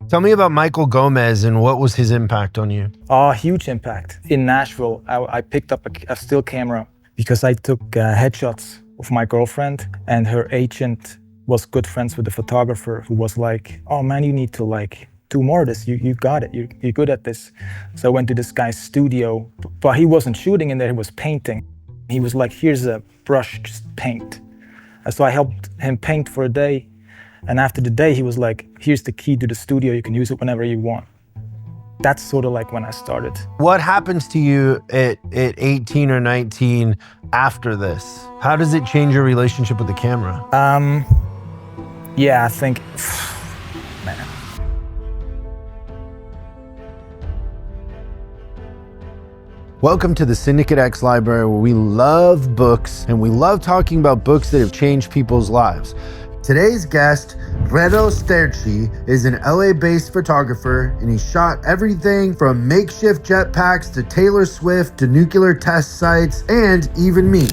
Tell me about Michael Gomez and what was his impact on you? Huge impact. In Nashville, I picked up a still camera because I took headshots of my girlfriend, and her agent was good friends with the photographer, who was like, "Oh man, you need to do more of this. You got it. You're good at this." So I went to this guy's studio, but he wasn't shooting in there, he was painting. He was like, "Here's a brush, just paint." And so I helped him paint for a day. And after the day, he was like, "Here's the key to the studio. You can use it whenever you want." That's sort of like when I started. What happens to you at 18 or 19 after this? How does it change your relationship with the camera? Yeah, I think, man. Welcome to the Syndicate X Library, where we love books and we love talking about books that have changed people's lives. Today's guest, Reto Sterchi, is an LA-based photographer, and he shot everything from makeshift jetpacks to Taylor Swift to nuclear test sites and even me.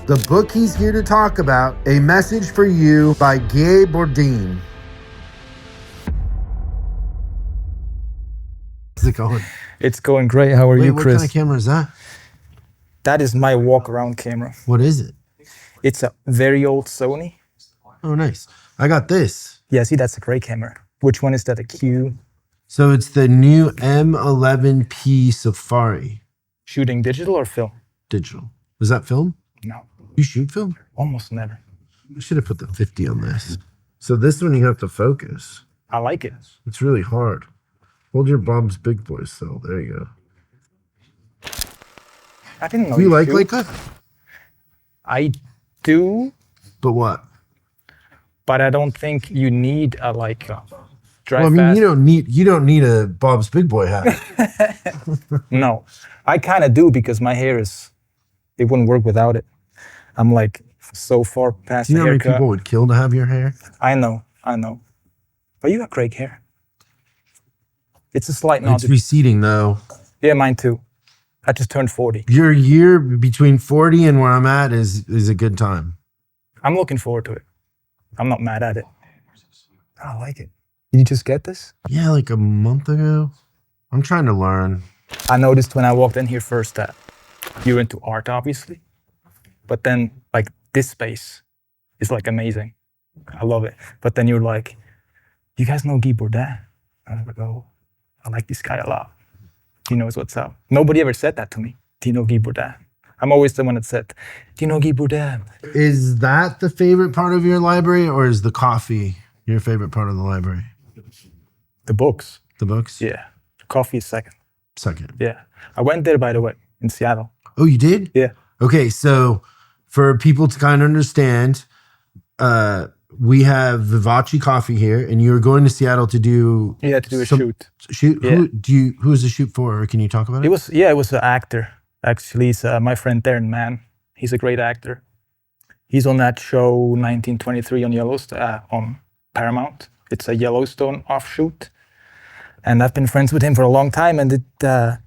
The book he's here to talk about, A Message for You by Guy Bourdin. How's it going? It's going great. How are you, Chris? What kind of camera is that? That is my walk-around camera. What is it? It's a very old Sony. Oh, nice. I got this. Yeah, see, that's a great camera. Which one is that, a Q? So it's the new M11P Safari. Shooting digital or film? Digital. Was that film? No. You shoot film? Almost never. I should have put the 50 on this. So this one you have to focus. I like it. It's really hard. Hold your Bob's Big Boy still. There you go. I didn't know Do you like shoot. Leica? I do, But what? but I don't think you need a Leica. Well, I mean, you don't need a Bob's Big Boy hat. No, I kind of do, because my hair it wouldn't work without it. I'm like so far past Do you the know how many haircut. people would kill to have your hair? I know. But you have great hair. It's a slight nod. It's receding though. Yeah, mine too. I just turned 40. Your year between 40 and where I'm at is a good time. I'm looking forward to it. I'm not mad at it. I like it. Did you just get this? Yeah, like a month ago. I'm trying to learn. I noticed when I walked in here first that you're into art, obviously. But then, like, this space is, like, amazing. I love it. But then you're like, "You guys know Guy Bourdin?" I was like, "Oh, I like this guy a lot. He knows what's up." Nobody ever said that to me. "Do you know Guy Bourdin?" I'm always the one that said, "Do you know Guy Bourdin?" Is that the favorite part of your library, or is the coffee your favorite part of the library? The books. The books? Yeah. Coffee is second. Second. Yeah. I went there, by the way, in Seattle. Oh, you did? Yeah. Okay, so for people to kind of understand, we have Vivace Coffee here, and you were going to Seattle to do... Yeah, to do a shoot. Shoot? Yeah. Who was the shoot for, or can you talk about it? It was an actor. Actually, he's my friend Darren Mann. He's a great actor. He's on that show 1923 on Yellowstone, on Paramount. It's a Yellowstone offshoot. And I've been friends with him for a long time, and the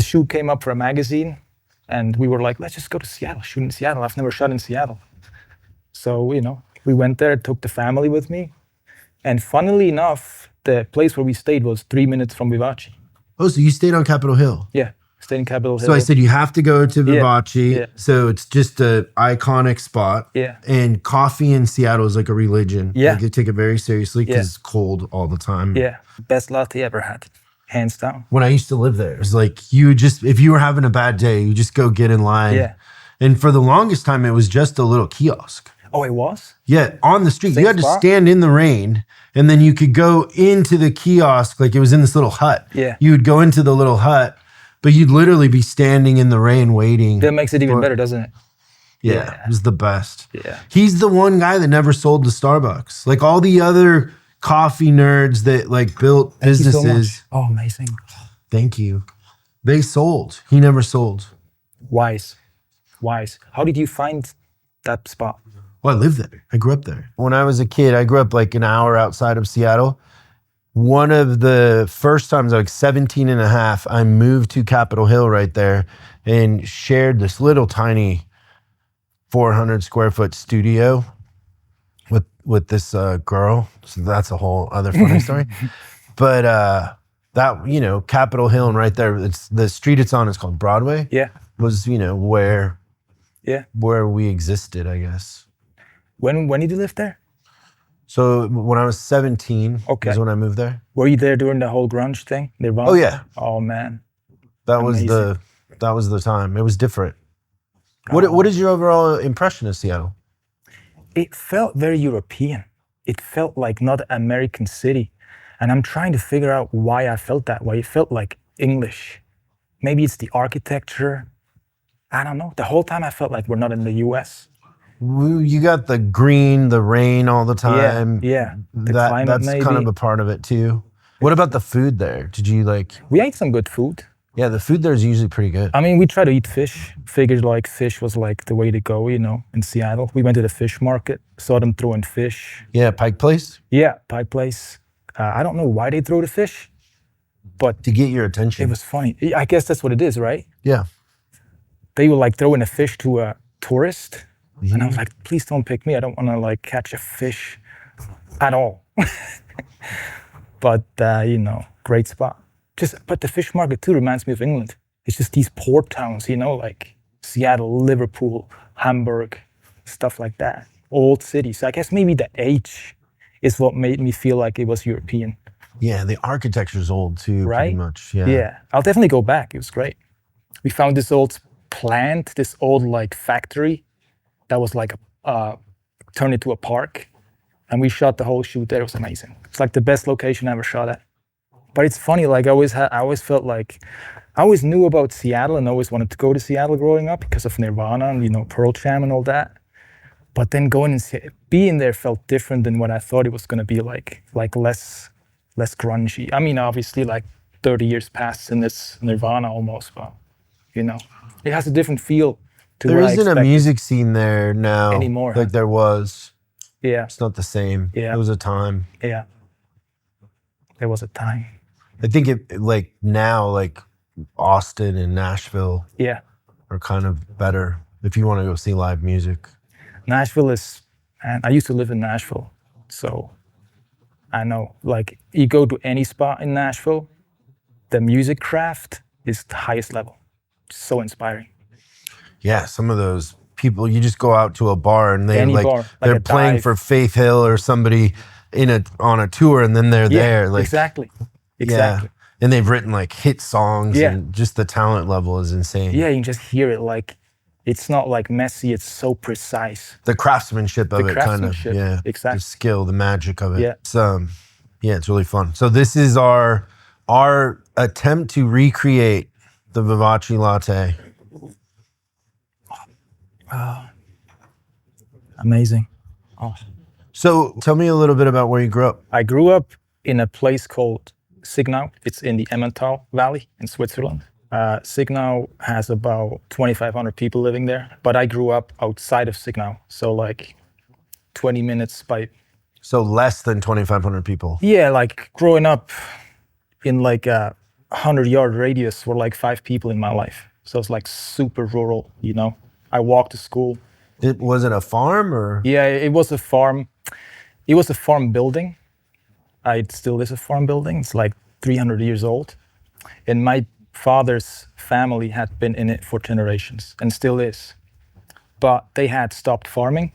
shoot came up for a magazine, and we were like, "Let's just go to Seattle, shoot in Seattle." I've never shot in Seattle. So, we went there, took the family with me. And funnily enough, the place where we stayed was 3 minutes from Vivace. Oh, so you stayed on Capitol Hill? Yeah, stayed in Capitol Hill. So I said you have to go to Vivace. Yeah. So it's just an iconic spot. Yeah. And coffee in Seattle is like a religion. Yeah. Like, you take it very seriously because it's cold all the time. Yeah, best latte ever had, hands down. When I used to live there, it was like if you were having a bad day, you just go get in line. Yeah. And for the longest time, it was just a little kiosk. Oh, it was? Yeah, on the street. Same You had to spot? stand in the rain, and then you could go into the kiosk, like it was in this little hut. Yeah. You would go into the little hut, but you'd literally be standing in the rain waiting. That makes it even better, doesn't it? Yeah, it was the best. Yeah. He's the one guy that never sold to Starbucks. Like all the other coffee nerds that like built businesses. Thank you so much. Oh, amazing. Thank you. They sold. He never sold. Wise. How did you find that spot? Well, I lived there. I grew up there. When I was a kid, I grew up like an hour outside of Seattle. One of the first times, like 17 and a half, I moved to Capitol Hill right there and shared this little tiny 400 square foot studio with this girl. So that's a whole other funny story. But that, you know, Capitol Hill and right there, it's the street it's on is called Broadway. Yeah. Was, you know, where we existed, I guess. When did you live there? So when I was 17 Okay. is when I moved there. Were you there during the whole grunge thing? Nirvana? Oh yeah. Oh man. That Amazing. was the time. It was different. What is your overall impression of Seattle? It felt very European. It felt like not an American city. And I'm trying to figure out why I felt that way. It felt like English. Maybe it's the architecture. I don't know. The whole time I felt like we're not in the US. You got the green, the rain all the time. Yeah. The climate, that's maybe. kind of a part of it too. What about the food there? Did you like? We ate some good food. Yeah, the food there is usually pretty good. I mean, we try to eat fish. Figured like fish was like the way to go, you know, in Seattle. We went to the fish market, saw them throwing fish. Yeah, Pike Place? Yeah, Pike Place. I don't know why they throw the fish, but to get your attention. It was funny. I guess that's what it is, right? Yeah. They were like throwing a fish to a tourist. And I was like, please don't pick me. I don't want to like catch a fish at all. But, you know, great spot. But the fish market too reminds me of England. It's just these port towns, you know, like Seattle, Liverpool, Hamburg, stuff like that. Old cities. I guess maybe the age is what made me feel like it was European. Yeah, the architecture's old too, right? Pretty much. Yeah. Yeah, I'll definitely go back. It was great. We found this old plant, this old like factory that was like turned into a park. And we shot the whole shoot there. It was amazing. It's like the best location I ever shot at. But it's funny, like I always felt like, I always knew about Seattle and always wanted to go to Seattle growing up because of Nirvana and, you know, Pearl Jam and all that. But then going and being there felt different than what I thought it was going to be like less grungy. I mean, obviously like 30 years passed in this Nirvana almost, but, you know, it has a different feel to there what I isn't a expected music scene there now anymore. Like there was. Yeah. It's not the same. Yeah. It was a time. Yeah. There was a time. I think it like now, like Austin and Nashville are kind of better if you want to go see live music. Nashville is, and I used to live in Nashville, so I know, like you go to any spot in Nashville, the music craft is the highest level. It's so inspiring. Yeah, some of those people, you just go out to a bar and they're they're playing for Faith Hill or somebody on a tour and then they're there. Like exactly. Yeah. And they've written like hit songs and just the talent level is insane. Yeah, you can just hear it like, it's not like messy, it's so precise. The craftsmanship of it kind of, exactly. The skill, the magic of it. Yeah. It's, it's really fun. So this is our attempt to recreate the Vivace latte. Amazing. Oh. So tell me a little bit about where you grew up. I grew up in a place called Signau. It's in the Emmental Valley in Switzerland. Signau has about 2,500 people living there, but I grew up outside of Signau, so like 20 minutes by... So less than 2,500 people? Yeah, like growing up in like a 100-yard radius were like 5 people in my life. So it's like super rural, you know? I walked to school. Was it a farm or? Yeah, it was a farm. It was a farm building. It still is a farm building. It's like 300 years old. And my father's family had been in it for generations and still is. But they had stopped farming.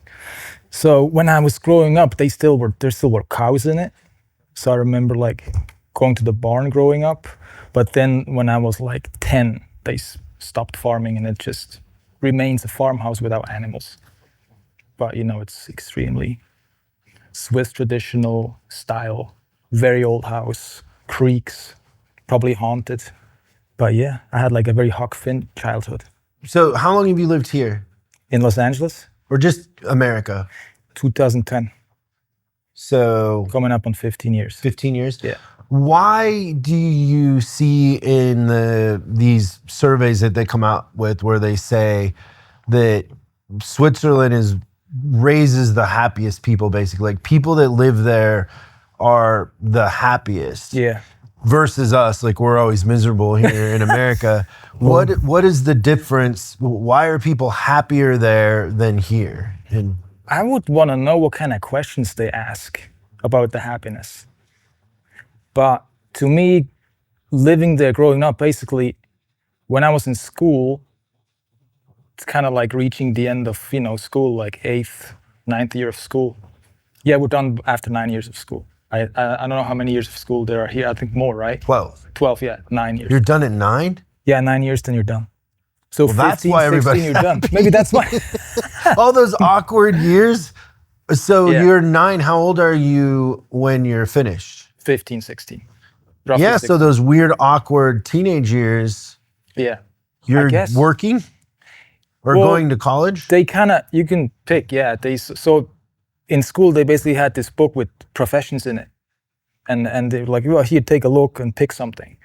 So when I was growing up, there still were cows in it. So I remember like going to the barn growing up. But then when I was like 10, they stopped farming and it just remains a farmhouse without animals. But you know, it's extremely Swiss traditional style, very old house, creeks, probably haunted. But yeah, I had like a very Huck Finn childhood. So how long have you lived here? In Los Angeles? Or just America? 2010. So... Coming up on 15 years. 15 years? Yeah. Why do you see in these surveys that they come out with where they say that Switzerland raises the happiest people, basically? Like people that live there are the happiest. Yeah. Versus us, like we're always miserable here in America. What is the difference? Why are people happier there than here? And I would want to know what kind of questions they ask about the happiness. But to me, living there, growing up, basically, when I was in school, it's kind of like reaching the end of, school, like 8th, 9th year of school. Yeah, we're done after 9 years of school. I don't know how many years of school there are here. I think more, right? 12. 12, yeah, 9 years. You're done at 9? Yeah, 9 years, then you're done. So well, 15, that's why 16, you're done. Maybe that's why. All those awkward years. So Yeah. you're 9. How old are you when you're finished? 15, 16. Roughly Yeah, 16. so those weird, awkward teenage years, Yeah. you're working or going to college? They kind of, you can pick, yeah. So in school, they basically had this book with professions in it. And they were like, well, here, take a look and pick something.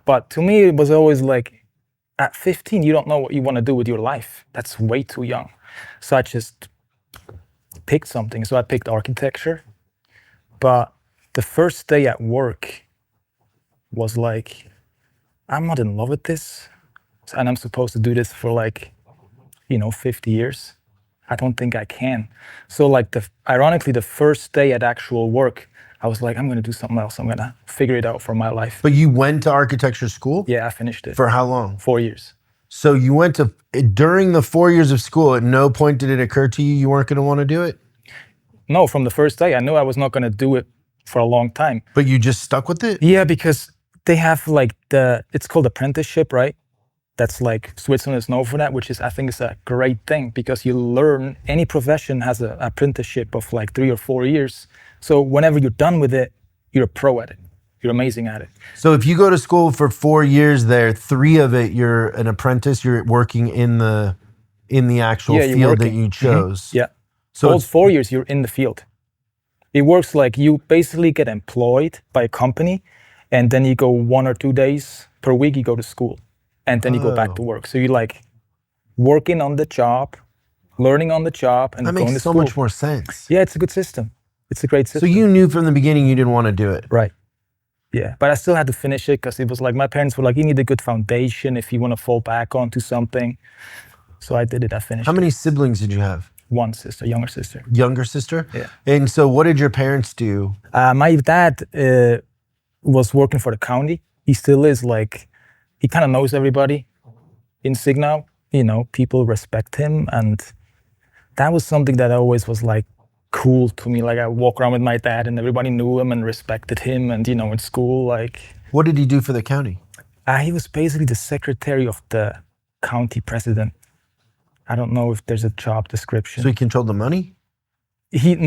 But to me, it was always like, at 15, you don't know what you want to do with your life. That's way too young. So I just picked something. So I picked architecture. But the first day at work was like, I'm not in love with this. And I'm supposed to do this for like, 50 years. I don't think I can. So like ironically, the first day at actual work, I was like, I'm going to do something else. I'm going to figure it out for my life. But you went to architecture school? Yeah, I finished it. For how long? 4 years. So you went to, during the 4 years of school, at no point did it occur to you weren't going to want to do it? No, from the first day, I knew I was not going to do it for a long time. But you just stuck with it? Yeah, because they have like it's called apprenticeship, right? That's like Switzerland is known for that, which is, I think, is a great thing because you learn, any profession has an apprenticeship of like 3 or 4 years. So whenever you're done with it, you're a pro at it. You're amazing at it. So if you go to school for 4 years there, 3 of it, you're an apprentice, you're working in the actual field that you chose. Mm-hmm. Yeah. So those 4 years, you're in the field. It works like you basically get employed by a company and then you go 1 or 2 days per week, you go to school. And then you go back to work. So you're like working on the job, learning on the job, and that going to makes so school. much more sense. Yeah, it's a good system. It's a great system. So you knew from the beginning you didn't want to do it. Right. Yeah, but I still had to finish it because it was like my parents were like, you need a good foundation if you want to fall back onto something. So I did it. I finished. How many siblings did you have? One sister, younger sister. Younger sister? Yeah. And so what did your parents do? My dad was working for the county. He still is like, he kind of knows everybody in Signal. People respect him. And that was something that always was like cool to me. Like I walk around with my dad and everybody knew him and respected him. And, in school, like. What did he do for the county? He was basically the secretary of the county president. I don't know if there's a job description. So he controlled the money? He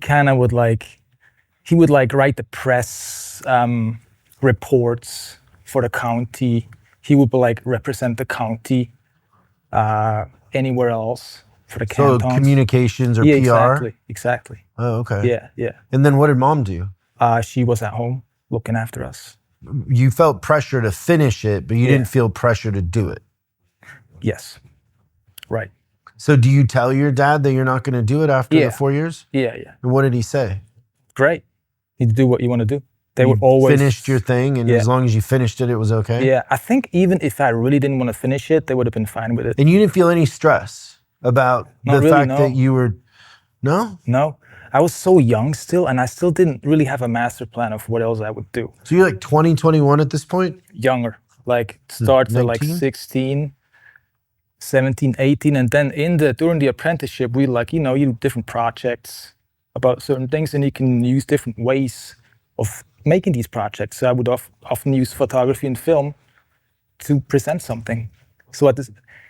kind of would like, he would like write the press reports for the county. He would like represent the county anywhere else for the cantons. So communications or PR? Exactly. Oh, okay. Yeah. And then what did mom do? She was at home looking after us. You felt pressure to finish it, but you didn't feel pressure to do it. Yes. Right. So do you tell your dad that you're not going to do it after the 4 years? Yeah. And what did he say? Great. You do what you want to do. They were always finished your thing, and as long as you finished it, it was okay? Yeah, I think even if I really didn't want to finish it, they would have been fine with it. And you didn't feel any stress about fact that you were, no? No, I was so young still, and I still didn't really have a master plan of what else I would do. So you're like 20, 21 at this point? Younger, like start for like 16, 17, 18, and then during the apprenticeship, we you do different projects about certain things, and you can use different ways of making these projects. So I would often use photography and film to present something. So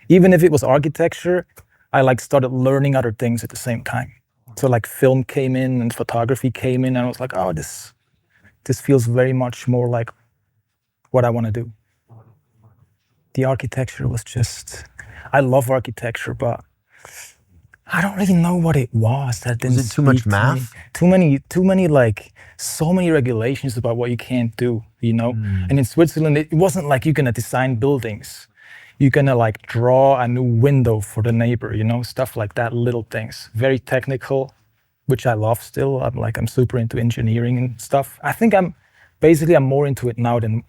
even if it was architecture, I started learning other things at the same time. So film came in and photography came in, and I was like, oh, this feels very much more like what I want to do. The architecture was just, I love architecture, but I don't really know what it was. That didn't. Was it too much math? Too many, so many regulations about what you can't do, And in Switzerland, it wasn't like you're gonna design buildings. You're gonna draw a new window for the neighbor, stuff like that, little things. Very technical, which I love still. I'm super into engineering and stuff. I think I'm more into it now than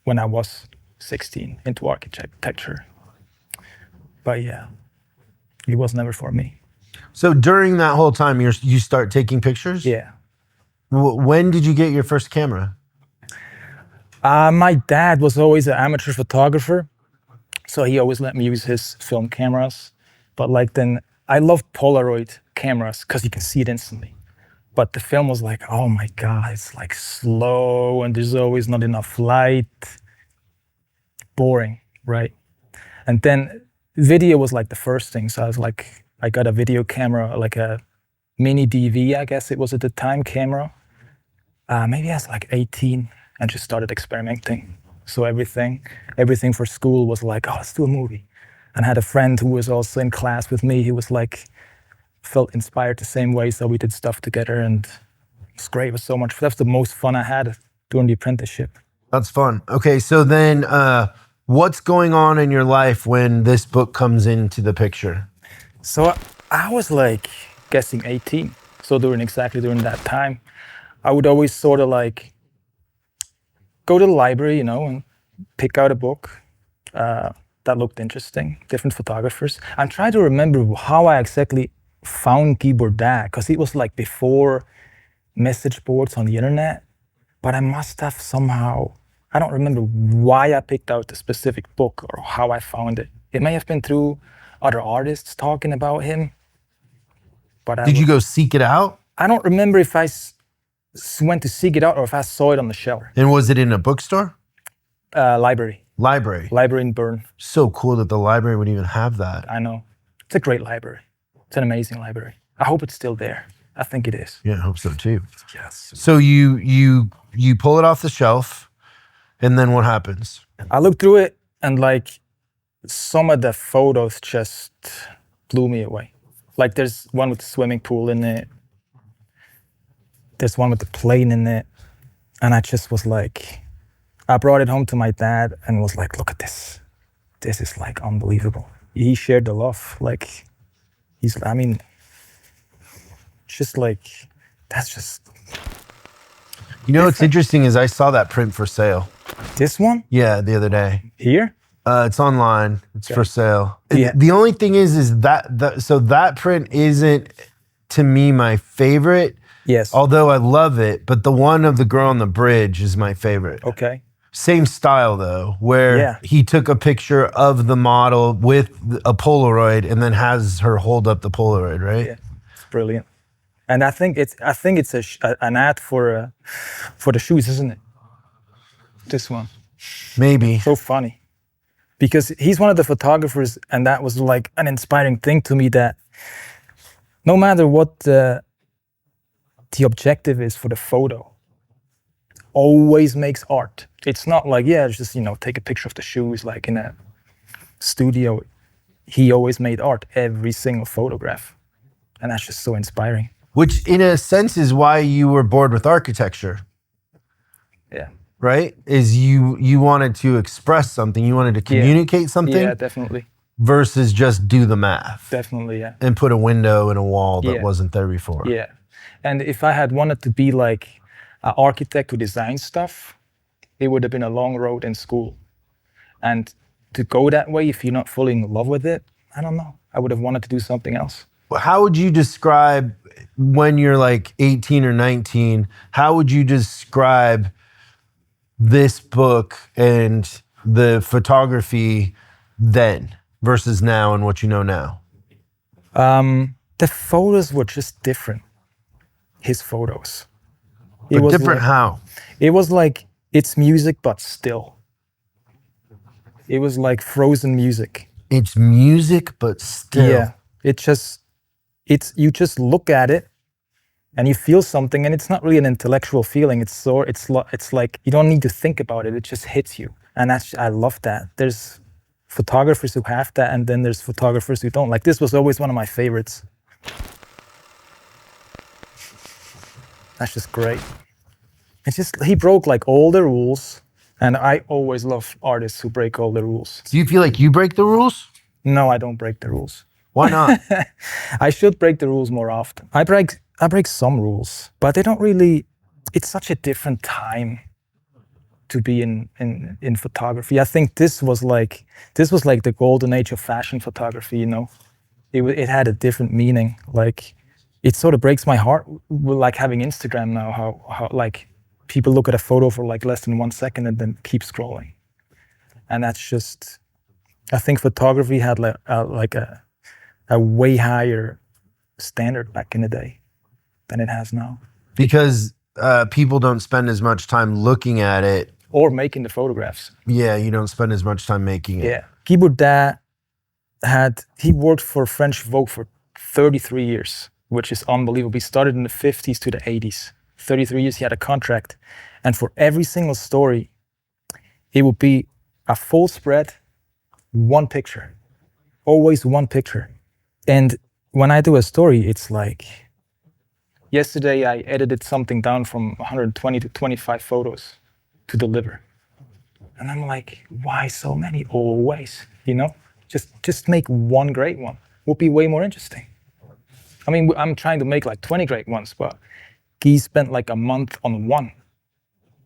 when I was 16, into architecture. But yeah, it was never for me. So during that whole time, you start taking pictures? Yeah. When did you get your first camera? My dad was always an amateur photographer, so he always let me use his film cameras. But like then, I love Polaroid cameras because you can see it instantly. But the film was like, oh my God, it's like slow and there's always not enough light. Boring, right? And then video was like the first thing. So I was like, I got a video camera, like a mini DV, I guess it was at the time, camera. Maybe I was like 18 and just started experimenting. So everything for school was like, oh, let's do a movie. And I had a friend who was also in class with me. He was like, felt inspired the same way. So we did stuff together and it was great. It was so much, that's the most fun I had during the apprenticeship. That's fun. Okay, so then what's going on in your life when this book comes into the picture? So I was like guessing 18. So during that time, I would always sort of like go to the library, you know, and pick out a book that looked interesting, different photographers. I'm trying to remember how I exactly found Guy Bourdin, because it was like before message boards on the internet, but I must have somehow, I don't remember why I picked out the specific book or how I found it. It may have been through other artists talking about him. But Did you go seek it out? I don't remember if I went to seek it out or if I saw it on the shelf. And was it in a bookstore? Library. Library in Bern. So cool that the library would even have that. I know. It's a great library. It's an amazing library. I hope it's still there. I think it is. Yeah, I hope so too. Yes. So you pull it off the shelf, and then what happens? I looked through it and like some of the photos just blew me away. Like there's one with the swimming pool in it. There's one with the plane in it. And I just was like, I brought it home to my dad and was like, look at this. This is like unbelievable. He shared the love. Like just like, that's just. You know what's interesting is I saw that print for sale. This one? Yeah, the other day. Here? It's online. It's for sale. Yeah. The only thing is that print isn't, to me, my favorite. Yes. Although I love it, but the one of the girl on the bridge is my favorite. Okay. Same style though, where he took a picture of the model with a Polaroid and then has her hold up the Polaroid, right? Yeah, it's brilliant. And I think it's an ad for the shoes, isn't it? This one. Maybe. So funny. Because he's one of the photographers, and that was like an inspiring thing to me, that no matter what the objective is for the photo, always makes art. It's not like, just, take a picture of the shoes like in a studio. He always made art, every single photograph. And that's just so inspiring. Which in a sense is why you were bored with architecture. Yeah. Right? Is you wanted to express something, you wanted to communicate something. Yeah, definitely. Versus just do the math. Definitely, yeah. And put a window in a wall that wasn't there before. Yeah. And if I had wanted to be like an architect who designs stuff, it would have been a long road in school. And to go that way, if you're not fully in love with it, I don't know. I would have wanted to do something else. How would you describe, when you're like 18 or 19, how would you describe this book and the photography then versus now and what you know now? The photos were just different. His photos. But different how? It was like, it's music, but still. It was like frozen music. It's music, but still. Yeah. You just look at it and you feel something, and it's not really an intellectual feeling. It's like you don't need to think about it. It just hits you. And I love that. There's photographers who have that, and then there's photographers who don't. Like, this was always one of my favorites. That's just great. It's just, he broke like all the rules, and I always love artists who break all the rules. Do you feel like you break the rules? No, I don't break the rules. Why not? I should break the rules more often. I break some rules, but they don't really, it's such a different time to be in photography. I think this was like the golden age of fashion photography, It had a different meaning. Like, it sort of breaks my heart, like having Instagram now, how like people look at a photo for like less than 1 second and then keep scrolling. And that's just, I think photography had like a way higher standard back in the day than it has now. Because people don't spend as much time looking at it. Or making the photographs. Yeah, you don't spend as much time making it. Yeah. Guy Bourdin he worked for French Vogue for 33 years, which is unbelievable. He started in the 50s to the 80s. 33 years he had a contract. And for every single story, it would be a full spread, one picture. Always one picture. And when I do a story, it's like, yesterday I edited something down from 120 to 25 photos to deliver. And I'm like, why so many always, you know? Just make one great one. Would be way more interesting. I mean, I'm trying to make like 20 great ones, but Guy spent like a month on one.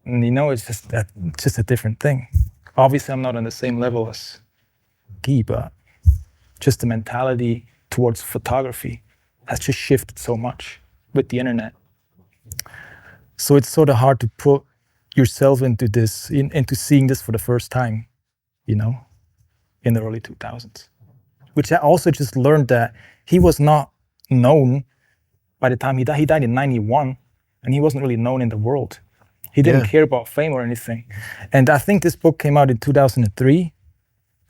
And you know, it's just a different thing. Obviously, I'm not on the same level as Guy, but just the mentality towards photography has just shifted so much with the internet. So it's sort of hard to put yourself into this, into seeing this for the first time, you know, in the early 2000s. Which I also just learned that he was not known by the time he died. He died in 91, and he wasn't really known in the world. He didn't care about fame or anything. And I think this book came out in 2003,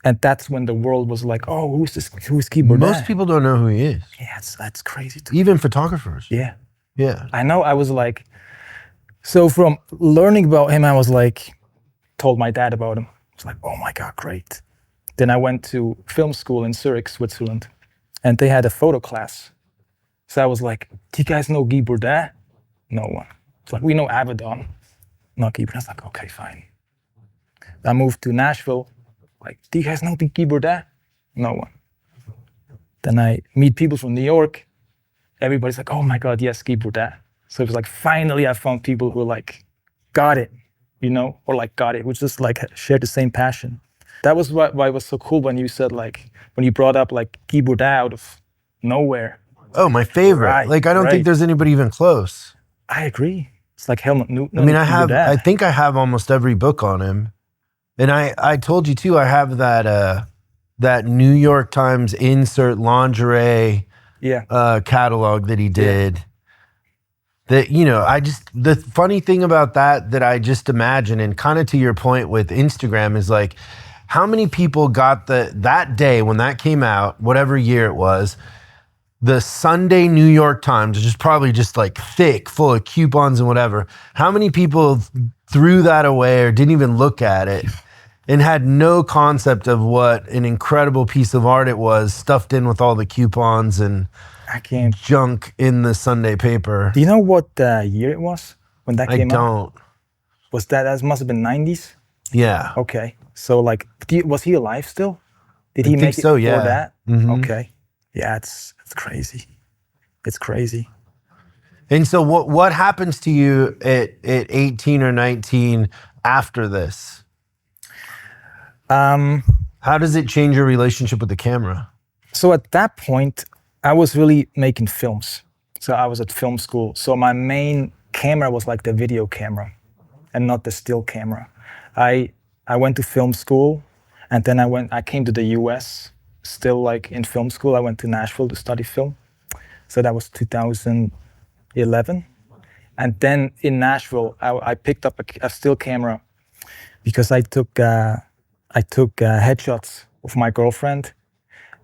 and that's when the world was like, oh, who's Guy Bourdin? Most people don't know who he is. Yeah, that's crazy too. Even photographers. Yeah. Yeah. I know, I was like, so from learning about him, I was like, told my dad about him. I was like, oh my God, great. Then I went to film school in Zurich, Switzerland, and they had a photo class. So I was like, do you guys know Guy Bourdin? No one. It's like, we know Avedon, not Guy Bourdin. I was like, okay, fine. I moved to Nashville. Like, do you guys know Guy Bourdin? No one. Then I meet people from New York. Everybody's like, oh my God, yes, Guy Bourdin. So it was like, finally I found people who like, got it, you know, or like got it, which just like shared the same passion. That was why it was so cool when you said like, when you brought up like Guy Bourdin out of nowhere. Oh, my favorite. Right, like, I don't think there's anybody even close. I agree. It's like Helmut Newton. I mean, I think I have almost every book on him. And I told you too, I have that New York Times insert lingerie catalog that he did. Yeah. That, you know, the funny thing about that I just imagine, and kind of to your point with Instagram, is like, how many people got that day when that came out, whatever year it was, the Sunday New York Times, which is probably just like thick, full of coupons and whatever. How many people threw that away or didn't even look at it and had no concept of what an incredible piece of art it was, stuffed in with all the coupons and junk in the Sunday paper? Do you know what year it was when that came out? I don't. Was that must have been 90s? Yeah. Okay. So like, was he alive still? Did he make it before that? Mm-hmm. Okay. Yeah, it's crazy. It's crazy. And so what happens to you at 18 or 19 after this? How does it change your relationship with the camera? So at that point, I was really making films. So I was at film school. So my main camera was like the video camera and not the still camera. I went to film school, and then I came to the US, still like in film school. I went to Nashville to study film. So that was 2011. And then in Nashville, I picked up a still camera because I took headshots of my girlfriend,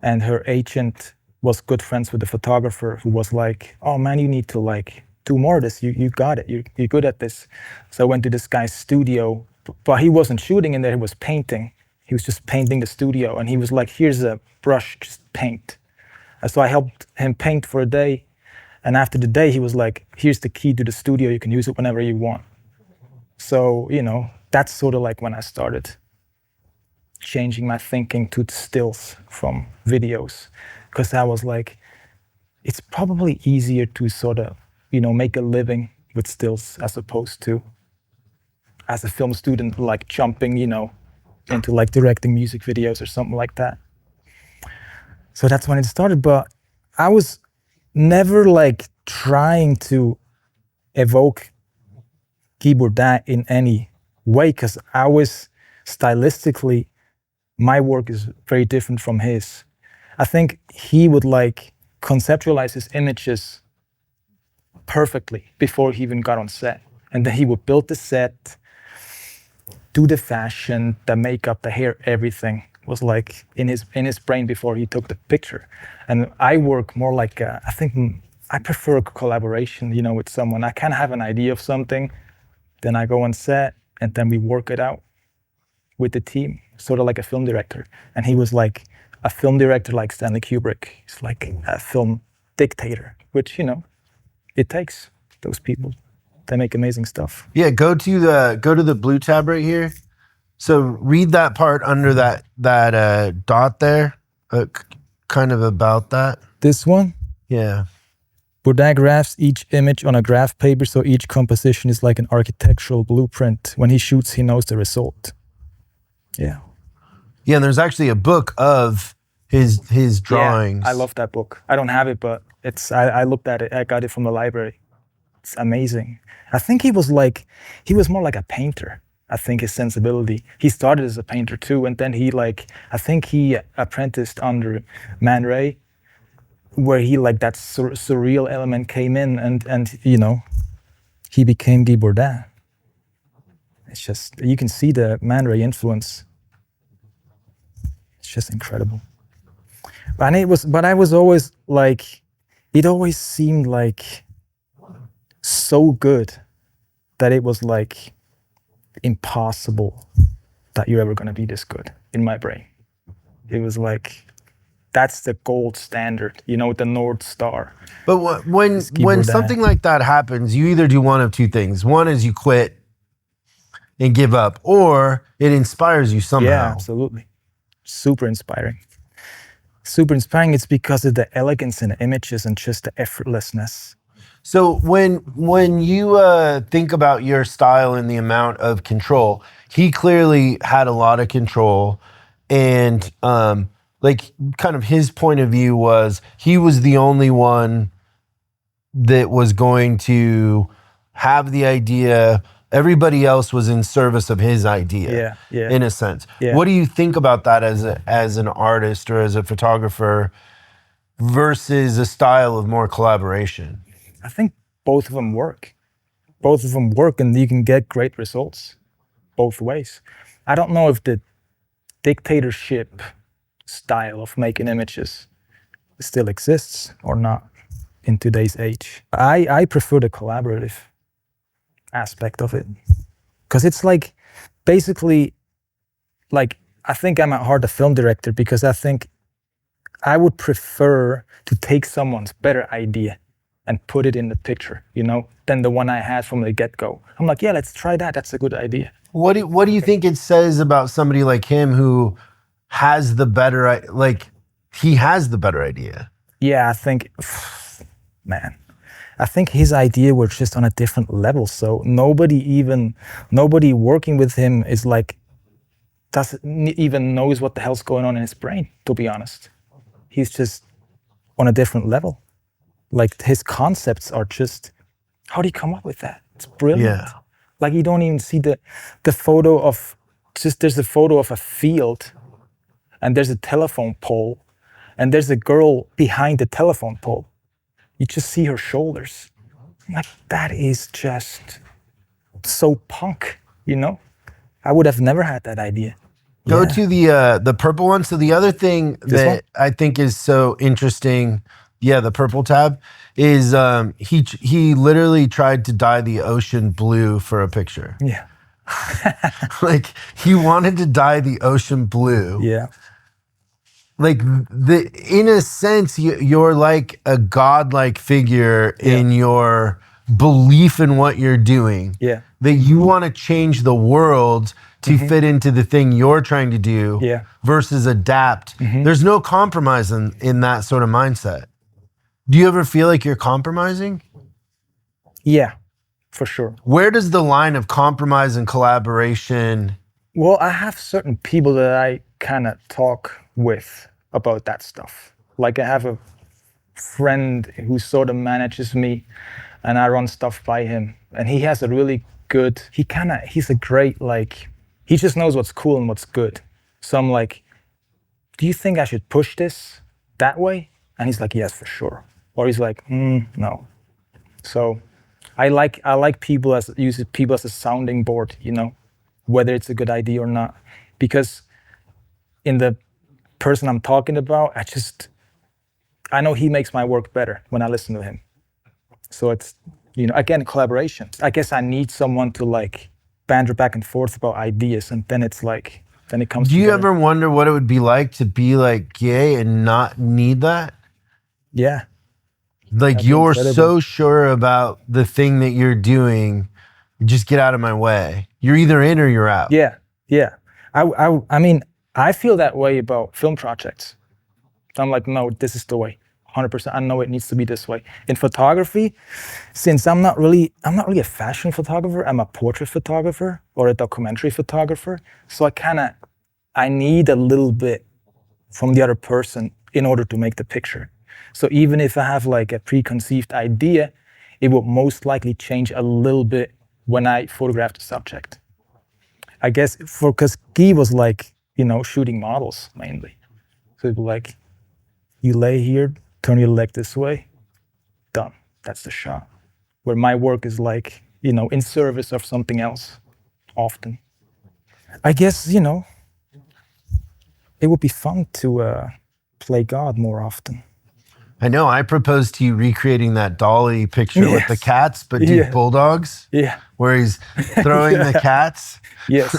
and her agent was good friends with the photographer, who was like, oh man, you need to like do more of this. You got it. You're good at this. So I went to this guy's studio, but he wasn't shooting in there. He was painting. He was just painting the studio, and he was like, here's a brush, just paint. And so I helped him paint for a day. And after the day, he was like, here's the key to the studio. You can use it whenever you want. So, you know, that's sort of like when I started changing my thinking to stills from videos. Because I was like, it's probably easier to sort of, you know, make a living with stills as opposed to, as a film student, like jumping, you know, into like directing music videos or something like that. So that's when it started. But I was never like trying to evoke Guy Bourdin in any way, because I was stylistically, my work is very different from his. I think he would like conceptualize his images perfectly before he even got on set. And then he would build the set, do the fashion, the makeup, the hair, everything was like in his brain before he took the picture. And I work more like, I think I prefer collaboration, you know, with someone. I can have an idea of something, then I go on set and then we work it out with the team, sort of like a film director. And he was like a film director like Stanley Kubrick. He's like a film dictator, which, you know, it takes those people. They make amazing stuff. Yeah, go to the blue tab right here. So read that part under that dot there, kind of about that. This one? Yeah. Bourdin graphs each image on a graph paper, so each composition is like an architectural blueprint. When he shoots, he knows the result. Yeah. Yeah, and there's actually a book of his drawings. Yeah, I love that book. I don't have it, but I looked at it. I got it from the library. It's amazing. I think he was more like a painter. I think his sensibility. He started as a painter too, and then I think he apprenticed under Man Ray, where he like that surreal element came in, and you know, he became Guy Bourdin. It's just, you can see the Man Ray influence. It's just incredible. But I was always like, it always seemed like so good that it was like impossible that you're ever gonna be this good in my brain. It was like, that's the gold standard, you know, the North Star. But when something like that happens, you either do one of two things. One is you quit and give up, or it inspires you somehow. Yeah, absolutely. Super inspiring. Super inspiring. It's because of the elegance in the images and just the effortlessness. So when you think about your style and the amount of control, he clearly had a lot of control, and like kind of his point of view was he was the only one that was going to have the idea. Everybody else was in service of his idea, in a sense. Yeah. What do you think about that as an artist or as a photographer versus a style of more collaboration? I think both of them work. Both of them work, and you can get great results both ways. I don't know if the dictatorship style of making images still exists or not in today's age. I prefer the collaborative aspect of it, because it's like basically like, I think I'm at heart a film director, because I think I would prefer to take someone's better idea and put it in the picture, you know, than the one I had from the get-go. I'm like, yeah, let's try that. That's a good idea. What do you think it says about somebody like him who has the better, like, he has the better idea? Yeah, I think, man, I think his idea was just on a different level. So nobody working with him is like, doesn't even knows what the hell's going on in his brain, to be honest. He's just on a different level. Like, his concepts are just, how do you come up with that? It's brilliant. Yeah. Like, you don't even see the photo of, just there's a photo of a field, and there's a telephone pole, and there's a girl behind the telephone pole. You just see her shoulders. Like, that is just so punk, you know? I would have never had that idea. Go to the purple one. So the other thing that I think is so interesting, the purple tab, is he literally tried to dye the ocean blue for a picture. Yeah. Like, he wanted to dye the ocean blue. Yeah. Like, in a sense, you're like a godlike figure in your belief in what you're doing. Yeah. That you want to change the world to fit into the thing you're trying to do versus adapt. There's no compromise in that sort of mindset. Do you ever feel like you're compromising? Yeah, for sure. Where does the line of compromise and collaboration? Well, I have certain people that I kind of talk with about that stuff. Like, I have a friend who sort of manages me, and I run stuff by him. And he has a really good. He's a great, like, he just knows what's cool and what's good. So I'm like, do you think I should push this that way? And he's like, yes, for sure. Or he's like, no. So I like people use people as a sounding board, you know, whether it's a good idea or not. Because in the person I'm talking about, I know he makes my work better when I listen to him. So it's, you know, again, collaboration. I guess I need someone to like banter back and forth about ideas, and then it's like, then it comes Do you together. ever wonder what it would be like to be like gay and not need that? Yeah. Like That'd be you're incredible. so sure about the thing that you're doing, just get out of my way. You're either in or you're out. Yeah, yeah. I mean, I feel that way about film projects. I'm like, no, this is the way. 100%. I know it needs to be this way. In photography, since I'm not really a fashion photographer. I'm a portrait photographer or a documentary photographer. So I need a little bit from the other person in order to make the picture. So even if I have like a preconceived idea, it will most likely change a little bit when I photograph the subject. I guess because Guy was like, you know, shooting models mainly. So it was like, you lay here, turn your leg this way, done. That's the shot. Where my work is like, you know, in service of something else, often. I guess, you know, it would be fun to play God more often. I know. I proposed to you recreating that Dolly picture with the Yes. cats, but do Yeah. bulldogs, Yeah. where he's throwing the cats. Yes.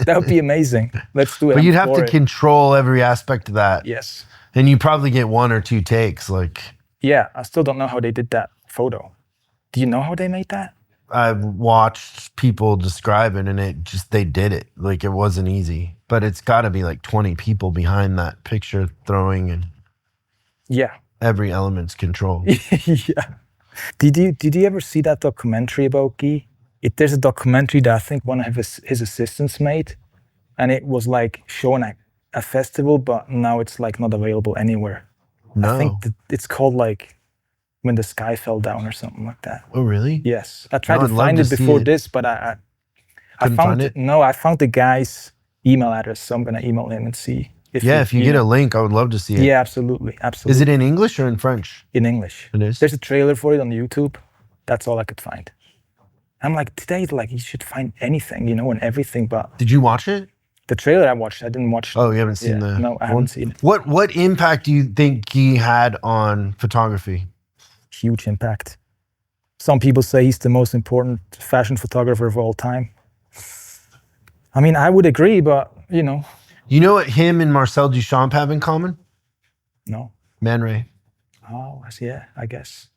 That would be amazing. Let's do it. But I'm you'd have for to it. control every aspect of that. Yes. And you probably get 1 or 2 takes. Like, Yeah, I still don't know how they did that photo. Do you know how they made that? I've watched people describe it and they did it. Like, it wasn't easy. But it's got to be like 20 people behind that picture throwing, and Yeah. every element's controlled. Yeah. Did you ever see that documentary about Guy? There's a documentary that I think one of his assistants made, and it was like showing a festival, but now it's like not available anywhere. No. I think it's called like When the Sky Fell Down or something like that. Oh, really? Yes. I tried No, to I'd love find to it see before it. this, but I Couldn't found find it? No, I found the guy's email address, so I'm gonna email him and see if If you get know. a link, I would love to see it. Yeah, absolutely. Is it in English or in French? in English? It is? There's a trailer for it on YouTube. That's all I could find. I'm like, today, like, you should find anything, you know, and everything. But Did you watch it? the trailer I watched, I didn't watch. Oh, you haven't seen Yeah, the no, I haven't seen it. What impact do you think Guy had on photography? Huge impact. Some people say he's the most important fashion photographer of all time. I mean, I would agree, but, you know, You know what him and Marcel Duchamp have in common? no. Man Ray. Oh, yeah, I guess.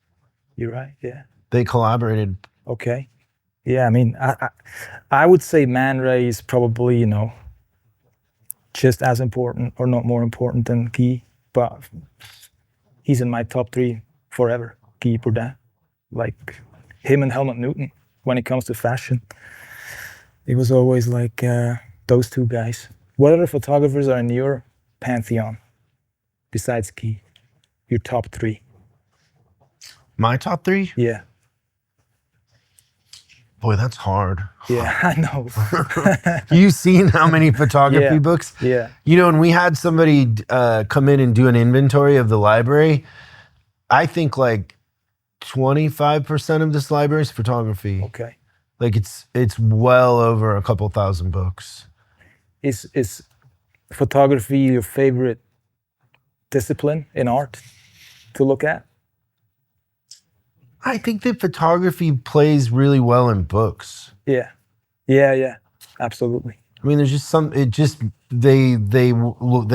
You're right, yeah. They collaborated. Okay. Yeah, I mean, I would say Man Ray is probably, you know, just as important or not more important than Guy, but he's in my top 3 forever. Guy Bourdin, like him and Helmut Newton when it comes to fashion. It was always like those 2 guys. What other photographers are in your pantheon besides Guy? Your top 3? My top 3? Yeah. Boy, that's hard. Yeah, I know. You've seen how many photography Yeah. books? Yeah. You know, when we had somebody come in and do an inventory of the library, I think like 25% of this library is photography. Okay. Like it's well over a couple thousand books. Is photography your favorite discipline in art to look at? I think that photography plays really well in books. Yeah. Yeah, absolutely. I mean, there's just they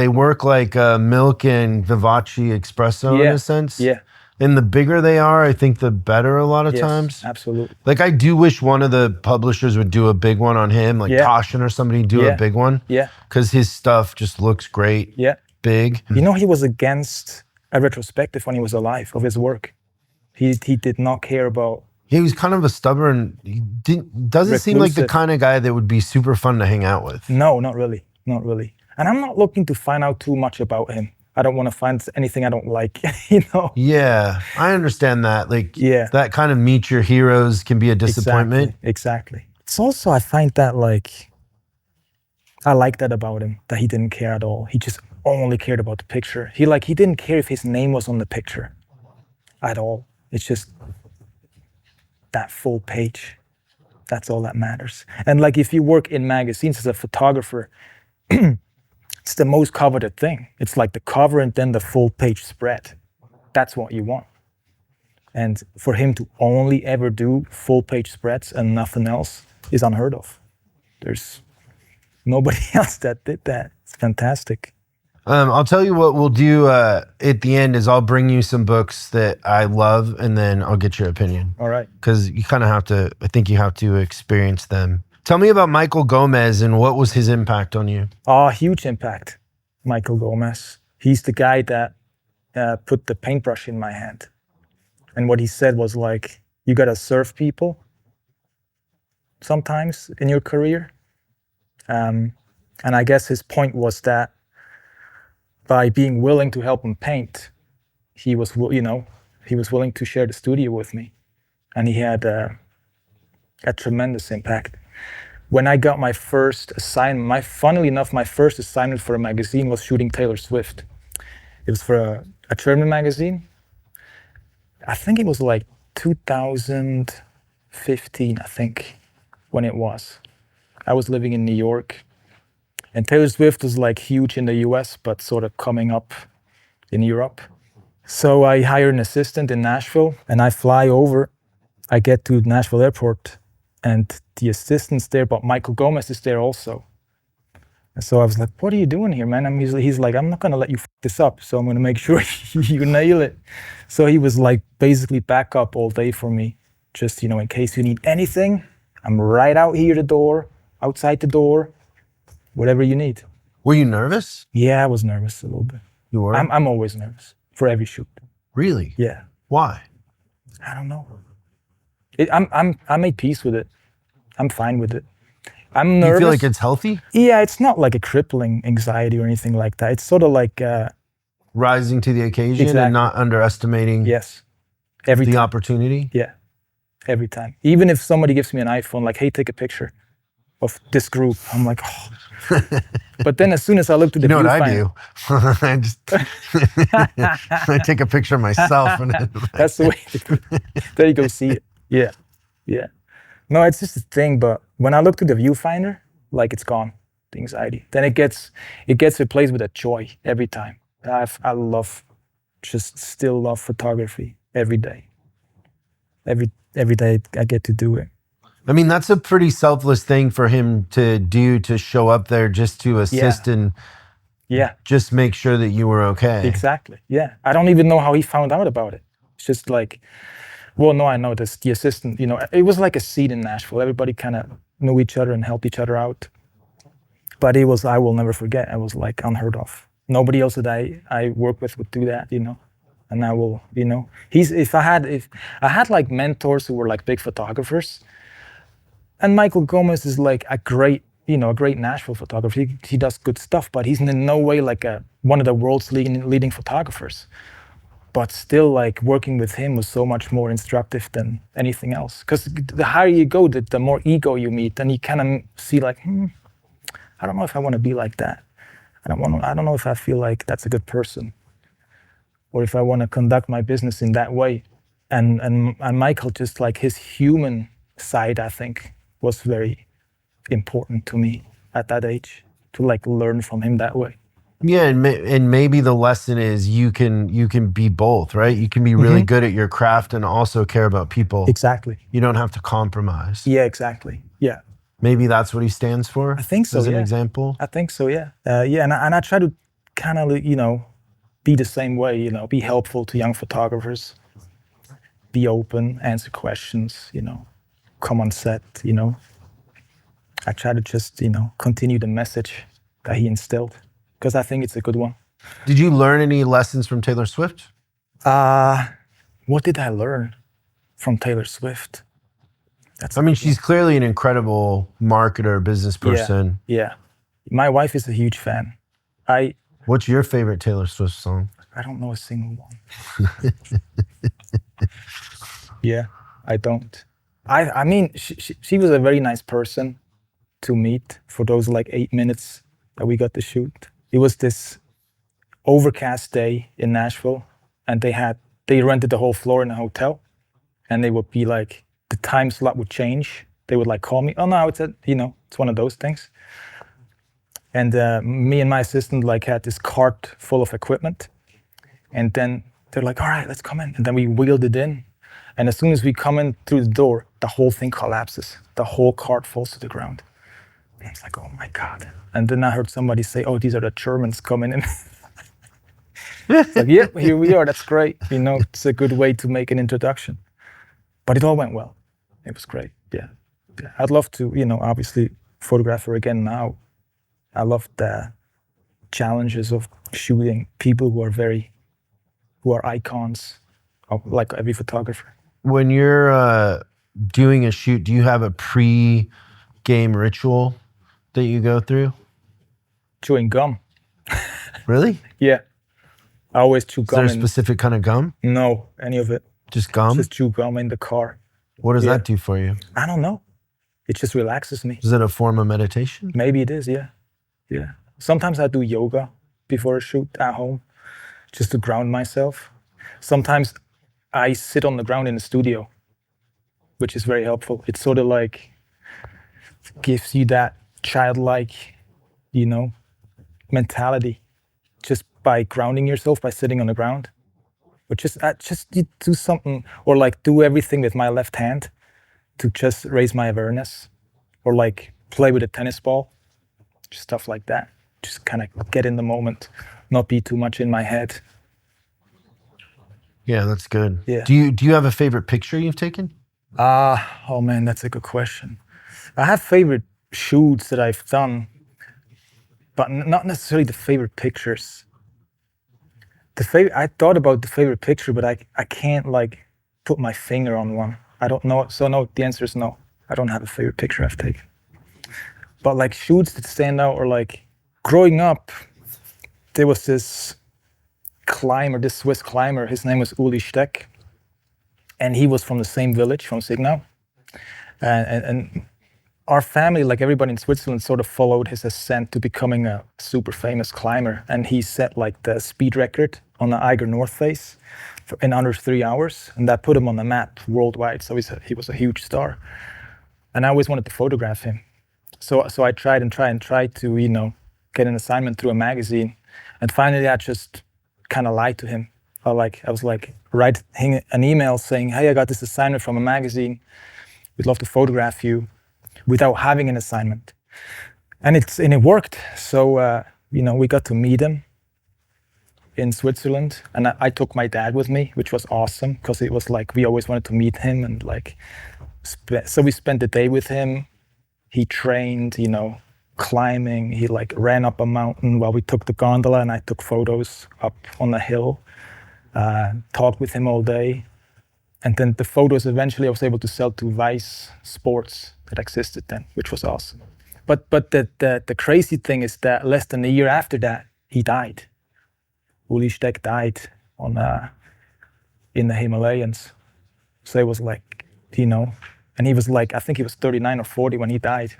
work like milk and Vivace espresso in a sense. Yeah. And the bigger they are, I think the better a lot of Yes, times. absolutely. Like I do wish one of the publishers would do a big one on him, like Yeah. Toshin or somebody do Yeah. a big one. Yeah. Because his stuff just looks great, Yeah. big. You know, he was against a retrospective when he was alive of his work. He did not care about. He was kind of a stubborn. Doesn't seem like the Reclusive. kind of guy that would be super fun to hang out with. No, not really. Not really. And I'm not looking to find out too much about him. I don't want to find anything I don't like, you know? Yeah, I understand that. Like, Yeah. that kind of meet your heroes can be a disappointment. Exactly. It's also, I find that like, I like that about him, that he didn't care at all. He just only cared about the picture. He didn't care if his name was on the picture at all. It's just that full page. That's all that matters. And like if you work in magazines as a photographer, it's the most coveted thing. It's like the cover and then the full page spread. That's what you want. And for him to only ever do full page spreads and nothing else is unheard of. There's nobody else that did that. It's fantastic. I'll tell you what we'll do at the end is I'll bring you some books that I love, and then I'll get your opinion. All right. Because you kind of have to, I think you have to experience them. Tell me about Michael Gomez and what was his impact on you? Oh, huge impact. Michael Gomez. He's the guy that put the paintbrush in my hand. And what he said was like, you gotta serve people sometimes in your career. And I guess his point was that by being willing to help him paint, he was willing to share the studio with me. And he had a tremendous impact. When I got my first assignment, funnily enough, my first assignment for a magazine was shooting Taylor Swift. It was for a German magazine. I think it was like 2015, I think, when it was. I was living in New York. And Taylor Swift was like huge in the US, but sort of coming up in Europe. So I hired an assistant in Nashville and I fly over. I get to Nashville airport and the assistant's there, but Michael Gomez is there also. And so I was like, what are you doing here, man? He's like, I'm not gonna let you f this up, so I'm gonna make sure you nail it. So he was like basically backup all day for me. Just, in case you need anything, I'm right out here the door, outside the door, whatever you need. Were you nervous? Yeah, I was nervous a little bit. You were? I'm always nervous for every shoot. Really? Yeah. Why? I don't know. I made peace with it. I'm fine with it. I'm nervous. You feel like it's healthy? Yeah, it's not like a crippling anxiety or anything like that. It's sort of like rising to the occasion. Exactly. And not underestimating yes, every the time. opportunity. Yeah, every time. Even if somebody gives me an iPhone, like, hey, take a picture of this group, I'm like, oh. But then as soon as I look to the viewfinder, what I do? I take a picture of myself. And that's the way there you go, see it. Yeah. No, it's just a thing, but when I look to the viewfinder, like it's gone, the anxiety. Then it gets replaced with a joy every time. I still love photography every day. Every day I get to do it. I mean, that's a pretty selfless thing for him to do, to show up there just to assist and just make sure that you were okay. Exactly, yeah. I don't even know how he found out about it. It's just like, well, no, I know this, the assistant, it was like a seed in Nashville. Everybody kind of knew each other and helped each other out. But I will never forget, it was like unheard of. Nobody else that I work with would do that, And I will, if I had like mentors who were like big photographers, and Michael Gomez is like a great Nashville photographer. He does good stuff, but he's in no way like one of the world's leading photographers. But still, like, working with him was so much more instructive than anything else. Because the higher you go, the more ego you meet, and you kind of see like, I don't know if I want to be like that. I don't know if I feel like that's a good person, or if I want to conduct my business in that way. And Michael, just like his human side, I think, was very important to me at that age, to like learn from him that way. Yeah, and maybe the lesson is you can be both, right? You can be really good at your craft and also care about people. Exactly. You don't have to compromise. Yeah, exactly. Yeah. Maybe that's what he stands for. I think so. As an example. I think so. Yeah. And I try to kind of be the same way. Be helpful to young photographers. Be open, answer questions. Come on set. I try to just continue the message that he instilled, because I think it's a good one. Did you learn any lessons from Taylor Swift? What did I learn from Taylor Swift? She's clearly an incredible marketer, business person. Yeah. My wife is a huge fan. What's your favorite Taylor Swift song? I don't know a single one. Yeah, I don't. I mean, she was a very nice person to meet for those like 8 minutes that we got to shoot. It was this overcast day in Nashville, and they rented the whole floor in a hotel, and they would be like, the time slot would change. They would like call me, oh no, it's one of those things. And me and my assistant like had this cart full of equipment, and then they're like, all right, let's come in. And then we wheeled it in, and as soon as we come in through the door, the whole thing collapses. The whole cart falls to the ground. And it's like, oh my God. And then I heard somebody say, oh, these are the Germans coming in. It's like, yeah, here we are. That's great. It's a good way to make an introduction. But it all went well. It was great. Yeah. I'd love to, obviously photograph her again now. I love the challenges of shooting people who are icons, like every photographer. When you're doing a shoot, do you have a pre-game ritual that you go through? Chewing gum. Really? Yeah. I always chew gum. Is there a specific kind of gum? No, any of it. Just gum? Just chew gum in the car. What does that do for you? I don't know. It just relaxes me. Is it a form of meditation? Maybe it is, yeah. Yeah. Sometimes I do yoga before a shoot at home, just to ground myself. Sometimes I sit on the ground in the studio, which is very helpful. It sort of like gives you that childlike, mentality, just by grounding yourself, by sitting on the ground. Or just you do something, or like do everything with my left hand to just raise my awareness, or like play with a tennis ball, just stuff like that. Just kind of get in the moment, not be too much in my head. Yeah, that's good. Yeah. Do you have a favorite picture you've taken? Oh man, that's a good question. I have favorite shoots that I've done, but not necessarily the favorite pictures. I thought about the favorite picture, but I can't like put my finger on one. I don't know. So no, the answer is no. I don't have a favorite picture I've taken. But like shoots that stand out, or like growing up, there was this Swiss climber. His name was Uli Steck, and he was from the same village, from Signau. And our family, like everybody in Switzerland, sort of followed his ascent to becoming a super famous climber. And he set like the speed record on the Eiger North Face in under 3 hours, and that put him on the map worldwide. So he was a huge star, and I always wanted to photograph him. So I tried to get an assignment through a magazine, and finally I just kind of lied to him. I was like writing an email saying, hey, I got this assignment from a magazine. We'd love to photograph you, without having an assignment. And it worked. So, we got to meet him in Switzerland, and I took my dad with me, which was awesome, because it was like, we always wanted to meet him, and like, so we spent the day with him. He trained, climbing. He like ran up a mountain while we took the gondola, and I took photos up on the hill, talked with him all day. And then the photos eventually I was able to sell to Vice Sports that existed then, which was awesome. But the crazy thing is that less than a year after that, he died. Uli Steck died in the Himalayas. So it was like, and he was like, I think he was 39 or 40 when he died.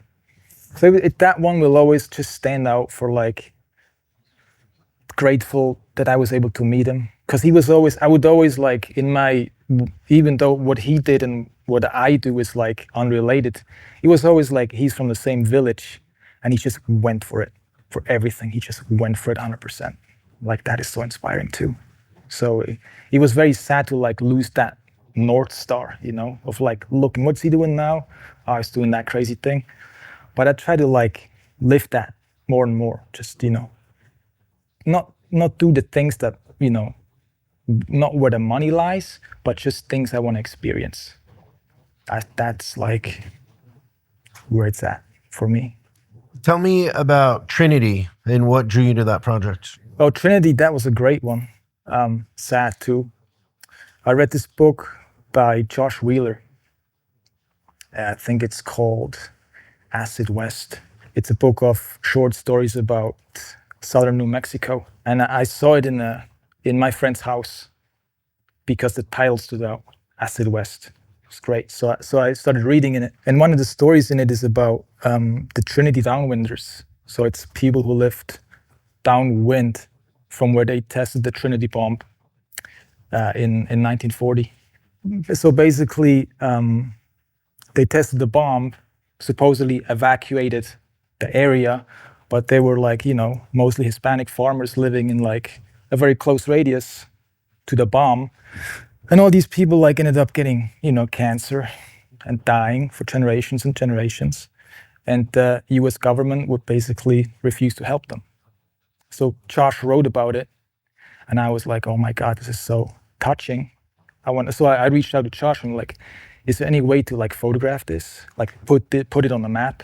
So that one will always just stand out for like, grateful that I was able to meet him. Because I would always like even though what he did and what I do is like unrelated, it was always like he's from the same village and he just went for it, for everything. He just went for it 100%. Like that is so inspiring too. So it was very sad to like lose that North Star, of like, looking, what's he doing now? Oh, he's doing that crazy thing. But I try to like live that more and more, just, not do the things that, not where the money lies, but just things I want to experience. That's like where it's at for me. Tell me about Trinity and what drew you to that project. Oh, Trinity, that was a great one. Sad too. I read this book by Josh Wheeler. I think it's called Acid West. It's a book of short stories about southern New Mexico. And I saw it in my friend's house because the title stood out, Acid West. was great. So I started reading in it. And one of the stories in it is about the Trinity downwinders. So it's people who lived downwind from where they tested the Trinity bomb in 1940. So basically, they tested the bomb, supposedly evacuated the area, but they were like, mostly Hispanic farmers living in like a very close radius to the bomb. And all these people like ended up getting, cancer and dying for generations and generations. And the US government would basically refuse to help them. So Josh wrote about it, and I was like, oh my God, this is so touching. So I reached out to Josh and like, is there any way to like photograph this, like put it on the map?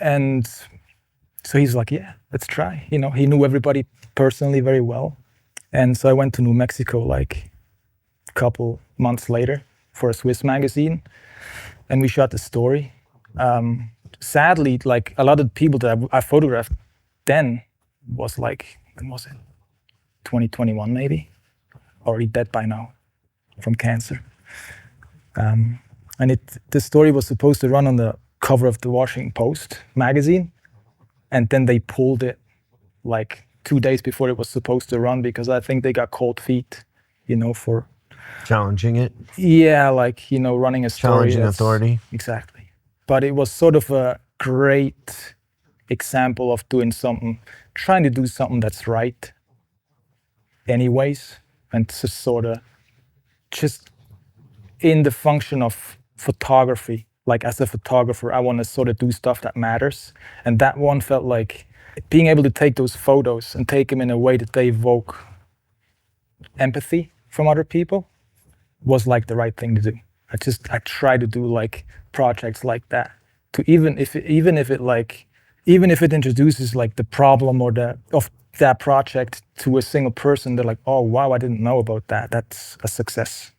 And so he's like, yeah, let's try. He knew everybody personally very well. And so I went to New Mexico like a couple months later for a Swiss magazine, and we shot the story. Sadly, like a lot of the people that I photographed then was like, when was it? 2021 maybe? Already dead by now from cancer. And the story was supposed to run on the cover of the Washington Post magazine, and then they pulled it like 2 days before it was supposed to run because I think they got cold feet, for challenging it. Yeah, like running a story. Challenging authority. Exactly. But it was sort of a great example of trying to do something that's right anyways, and just in the function of photography. Like as a photographer, I want to sort of do stuff that matters. And that one felt like being able to take those photos and take them in a way that they evoke empathy from other people was like the right thing to do. I try to do like projects like that to even if it introduces like the problem of that project to a single person, they're like, oh wow, I didn't know about that. That's a success,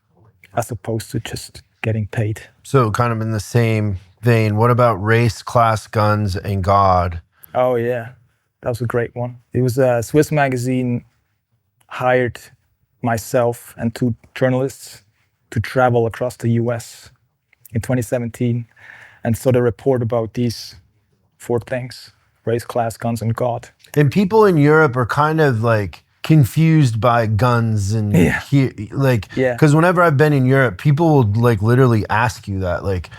as opposed to just getting paid. So kind of in the same vein, what about Race, Class, Guns, and God? Oh yeah, that was a great one. It was a Swiss magazine hired myself and 2 journalists to travel across the US in 2017 and sort of report about these 4 things: race, class, guns, and God. And people in Europe are kind of like confused by guns and because whenever I've been in Europe, people will like literally ask you that, like,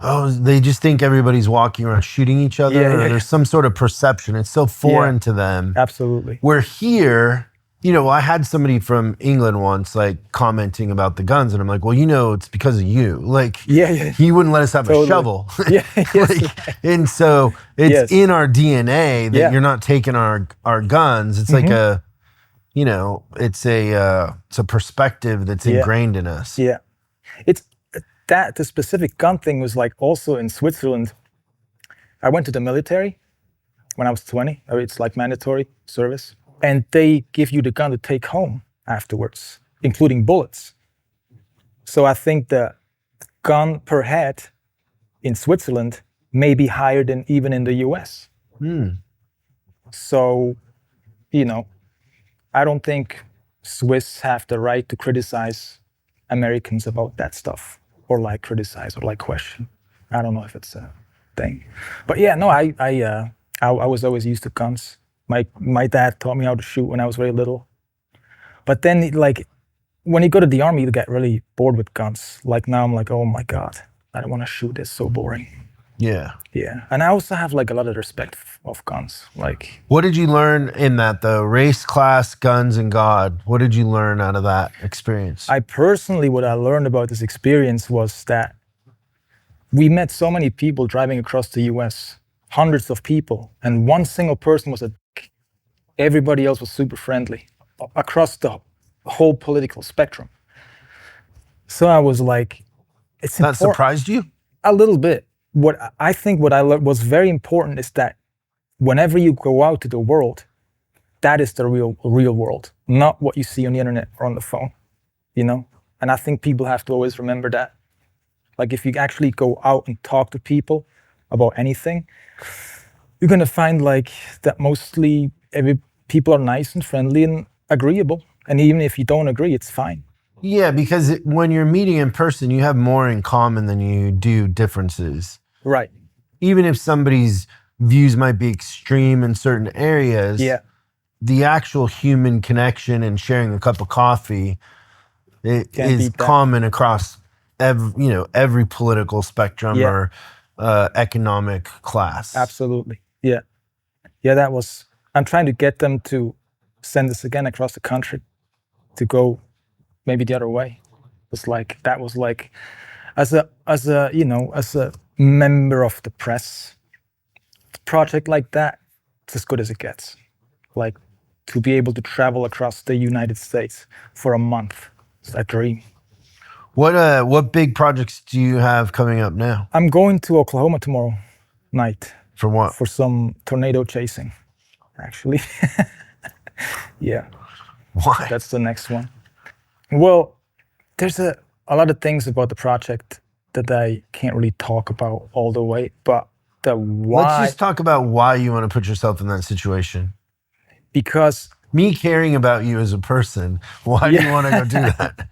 oh, they just think everybody's walking around shooting each other, or there's some sort of perception. It's so foreign to them. Absolutely. Where here, I had somebody from England once like commenting about the guns, and I'm like, well, it's because of you. Like, he wouldn't let us have a shovel. And so it's in our DNA that you're not taking our guns. It's like it's a perspective that's ingrained in us. Yeah, it's that the specific gun thing was like also in Switzerland. I went to the military when I was 20. It's like mandatory service. And they give you the gun to take home afterwards, including bullets. So I think the gun per head in Switzerland may be higher than even in the US. So, I don't think Swiss have the right to criticize Americans about that stuff, or like criticize or like question. I don't know if it's a thing. But yeah, no, I was always used to guns. My dad taught me how to shoot when I was very little. But then, like, when you go to the army, you get really bored with guns. Like now, I'm like, oh my God, I don't want to shoot. It's so boring. Yeah. And I also have like a lot of respect of guns. Like, what did you learn in that though? Race, class, guns, and God. What did you learn out of that experience? What I learned about this experience was that we met so many people driving across the US, hundreds of people, and one single person was a dick. Everybody else was super friendly across the whole political spectrum. So I was like, it's important. That surprised you? A little bit. What I learned was very important is that whenever you go out to the world, that is the real world, not what you see on the internet or on the phone, And I think people have to always remember that. Like if you actually go out and talk to people about anything, you're gonna find like that mostly people are nice and friendly and agreeable. And even if you don't agree, it's fine. Yeah, because when you're meeting in person, you have more in common than you do differences. Right. Even if somebody's views might be extreme in certain areas, Yeah. the actual human connection and sharing a cup of coffee Can't is beat that. common across every political spectrum Yeah. or economic class. Absolutely. Yeah. Yeah, that was, I'm trying to get them to send this again across the country to go maybe the other way. That was like, as a member of the press, project like that, it's as good as it gets. Like, to be able to travel across the United States for a month, it's a dream. What big projects do you have coming up now? I'm going to Oklahoma tomorrow night For what? for some tornado chasing, actually. Yeah, Why? that's the next one. Well, there's a lot of things about the project that I can't really talk about all the way, but the why. Let's just talk about why you want to put yourself in that situation. Because Me caring about you as a person, why do you want to go do that?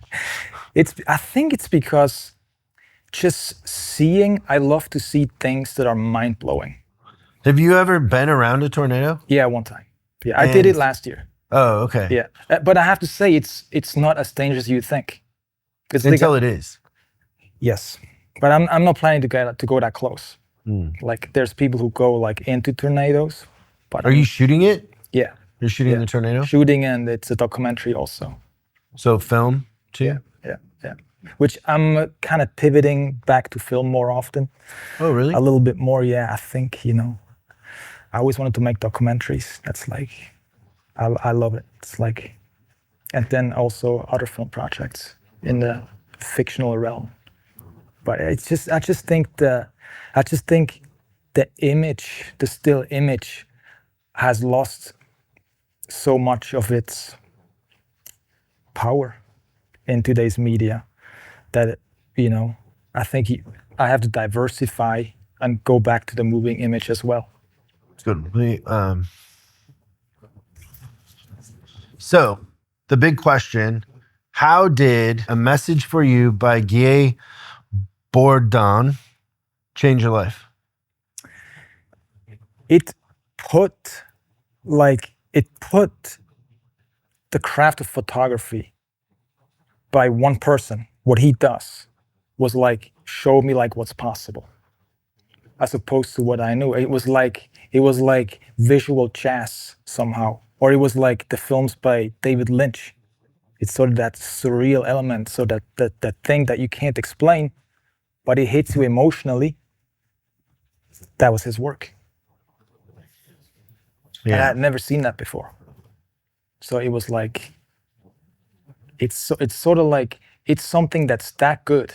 I think it's because just I love to see things that are mind-blowing. Have you ever been around a tornado? Yeah, one time. Yeah, I did it last year. Oh, okay. Yeah, but I have to say it's not as dangerous as you think. Until it is. Yes, but I'm not planning to go that close. Mm. Like, there's people who go like into tornadoes. But Are you shooting it? Yeah. You're shooting the tornado? Shooting, and it's a documentary also. So film too? Yeah. Which I'm kind of pivoting back to film more often. Oh, really? A little bit more, yeah. I think, I always wanted to make documentaries. That's like, I love it. It's like, and then also other film projects in the fictional realm. But I just think the image, the still image, has lost so much of its power in today's media that, I think I have to diversify and go back to the moving image as well. It's good. So the big question, how did A Message for You by Guy Bourdin change your life? It put the craft of photography by one person, what he does, was like, show me like what's possible, as opposed to what I knew. It was like visual jazz somehow, or it was like the films by David Lynch. It's sort of that surreal element, so that thing that you can't explain, but it hits you emotionally. That was his work. Yeah. And I had never seen that before. So it was like, it's sort of like, it's something that's that good,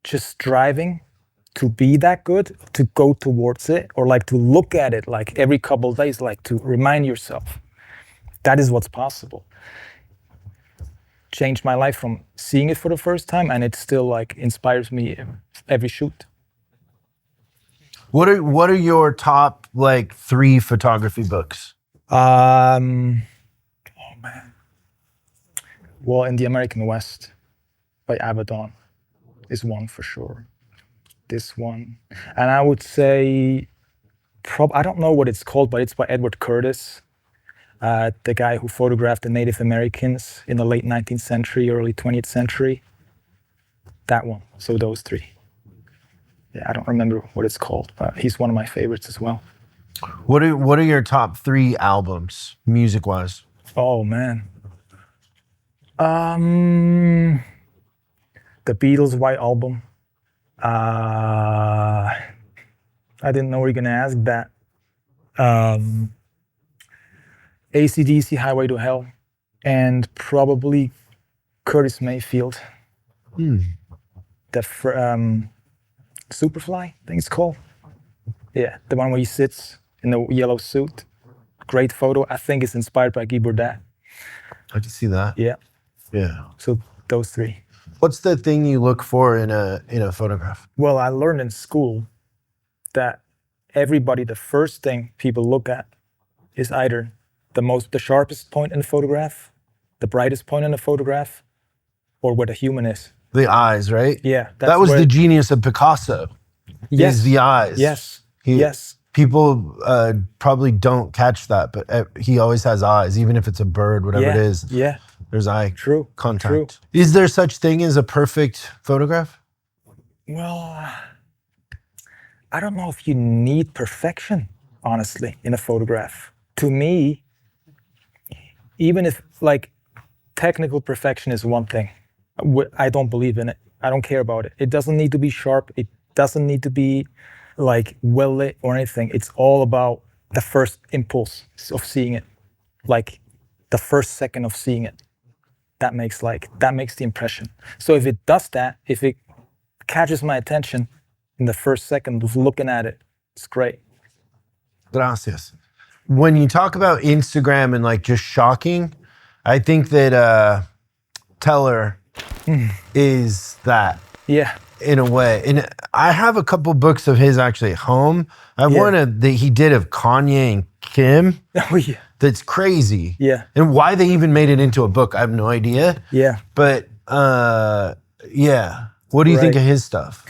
just striving to be that good, to go towards it, or like to look at it like every couple of days, like to remind yourself that is what's possible. Changed my life from seeing it for the first time, and it still like inspires me every shoot. What are your top like 3 photography books? Oh man. Well, In the American West by Abaddon is one for sure. This one, and I would say, I don't know what it's called, but it's by Edward Curtis, the guy who photographed the Native Americans in the late 19th century, early 20th century. That one. So those 3. Yeah, I don't remember what it's called, but he's one of my favorites as well. What are your top 3 albums, music-wise? Oh man. The Beatles' White Album. I didn't know you were gonna ask that. AC/DC, Highway to Hell, and probably Curtis Mayfield. The Superfly, I think it's called. Yeah, the one where he sits in the yellow suit. Great photo. I think it's inspired by Guy Bourdin. I can see that. Yeah. Yeah. So those 3. What's the thing you look for in a photograph? Well, I learned in school that the first thing people look at is either the sharpest point in the photograph, the brightest point in the photograph, or where the human is. The eyes, right? Yeah. That was the genius of Picasso. Yes. Is the eyes. Yes. Yes. People probably don't catch that, but he always has eyes, even if it's a bird, whatever it is. Yeah. There's eye contact. True. Is there such thing as a perfect photograph? Well, I don't know if you need perfection, honestly, in a photograph. To me, even if like technical perfection is one thing, I don't believe in it. I don't care about it. It doesn't need to be sharp. It doesn't need to be like well lit or anything. It's all about the first impulse of seeing it, like the first second of seeing it. That makes the impression. So if it does that, if it catches my attention in the first second of looking at it, it's great. Gracias. When you talk about Instagram and like just shocking, I think that Teller is that. Yeah. In a way. And I have a couple books of his actually at home. I have one that he did of Kanye and Kim. Oh yeah. That's crazy. Yeah. And why they even made it into a book, I have no idea. Yeah. But yeah. What do you think of his stuff?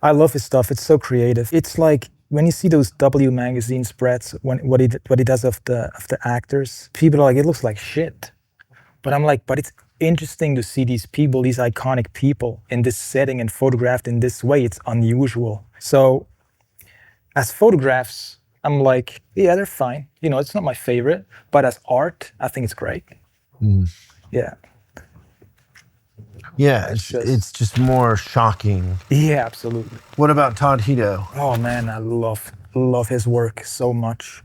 I love his stuff. It's so creative. It's like when you see those W magazine spreads, what he does of the actors, people are like, it looks like shit. But I'm like, but it's interesting to see these people, these iconic people in this setting and photographed in this way. It's unusual. So as photographs, I'm like, yeah, they're fine. You know, it's not my favorite, but as art, I think it's great. Yeah. Yeah, it's just more shocking. Yeah, absolutely. What about Todd Hito? Oh man, I love his work so much.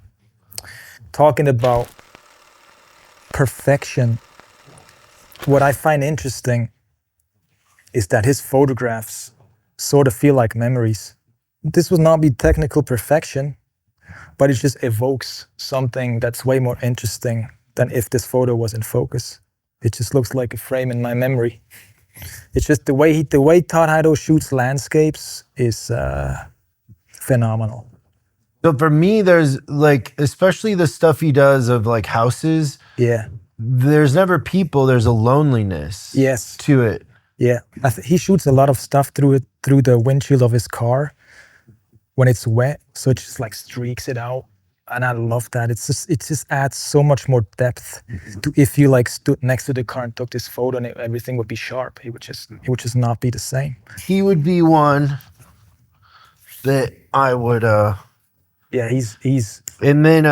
Talking about perfection, what I find interesting is that his photographs sort of feel like memories. This would not be technical perfection, but it just evokes something that's way more interesting than if this photo was in focus. It just looks like a frame in my memory. It's just the way Todd Hito shoots landscapes is phenomenal. So for me, there's like, especially the stuff he does of like houses. Yeah. There's never people. There's a loneliness. Yes. To it. Yeah. He shoots a lot of stuff through the windshield of his car when it's wet, so it just like streaks it out. And I love that. It just adds so much more depth to if you like stood next to the car and took this photo and everything would be sharp. It would just not be the same. He would be one that I would yeah, he's and then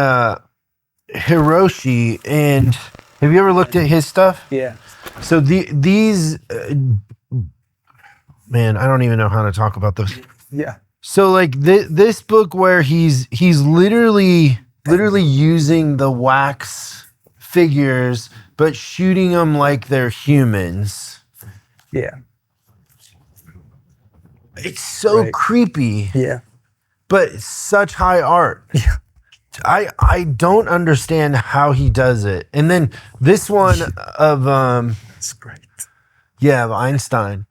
Hiroshi, and have you ever looked at his stuff? Yeah. So these man, I don't even know how to talk about this. Yeah. So like this book where he's literally using the wax figures but shooting them like they're humans. Yeah. It's so creepy. Yeah. But it's such high art. Yeah. I don't understand how he does it. And then this one of it's great. Yeah, of Einstein.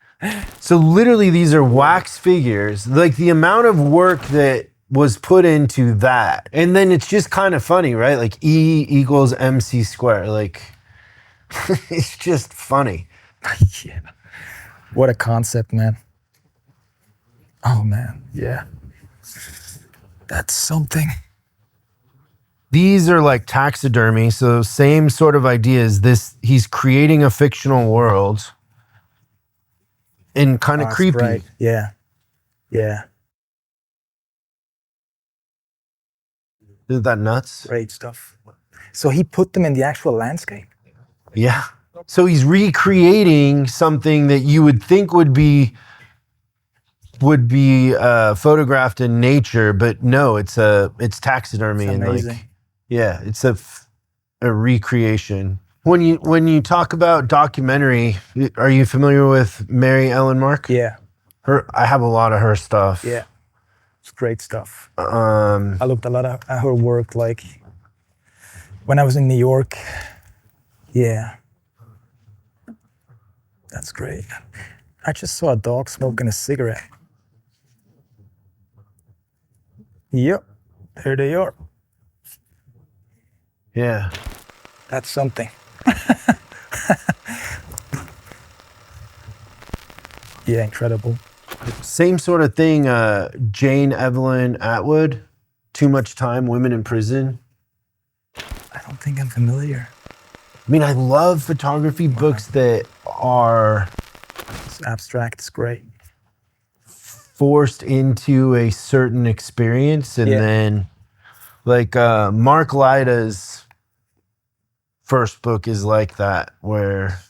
So literally these are wax figures. Like the amount of work that was put into that. And then it's just kind of funny, right? Like E equals MC squared. Like it's just funny. Yeah. What a concept, man. Oh man, yeah. That's something. These are like taxidermy, so same sort of ideas. He's creating a fictional world and kind of creepy. Right. Yeah. Yeah. Isn't that nuts? Great stuff. So he put them in the actual landscape? Yeah. So he's recreating something that you would think would be photographed in nature, but no, it's taxidermy. It's amazing. And like, yeah, it's a recreation. When you talk about documentary, are you familiar with Mary Ellen Mark? Yeah. I have a lot of her stuff. Yeah. It's great stuff. I looked a lot at her work, like when I was in New York. Yeah. That's great. I just saw a dog smoking a cigarette. Yep. There they are. Yeah. That's something. Yeah, incredible. Same sort of thing, Jane Evelyn Atwood, Too Much Time, Women in Prison. I don't think I'm familiar. I mean, I love photography books that are It's abstract, it's great. forced into a certain experience. And then like Mark Lyda's first book is like that, where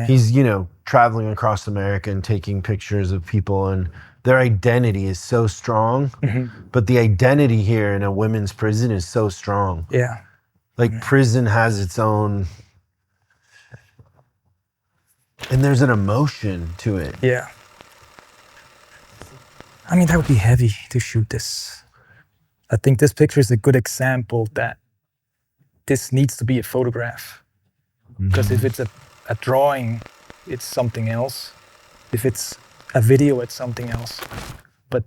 he's, you know, traveling across America and taking pictures of people, and their identity is so strong. But the identity here in a women's prison is so strong. Yeah. Like prison has its own, and there's an emotion to it. Yeah. I mean, that would be heavy to shoot this. I think this picture is a good example that this needs to be a photograph. Because if it's a drawing, it's something else. If it's a video, it's something else. But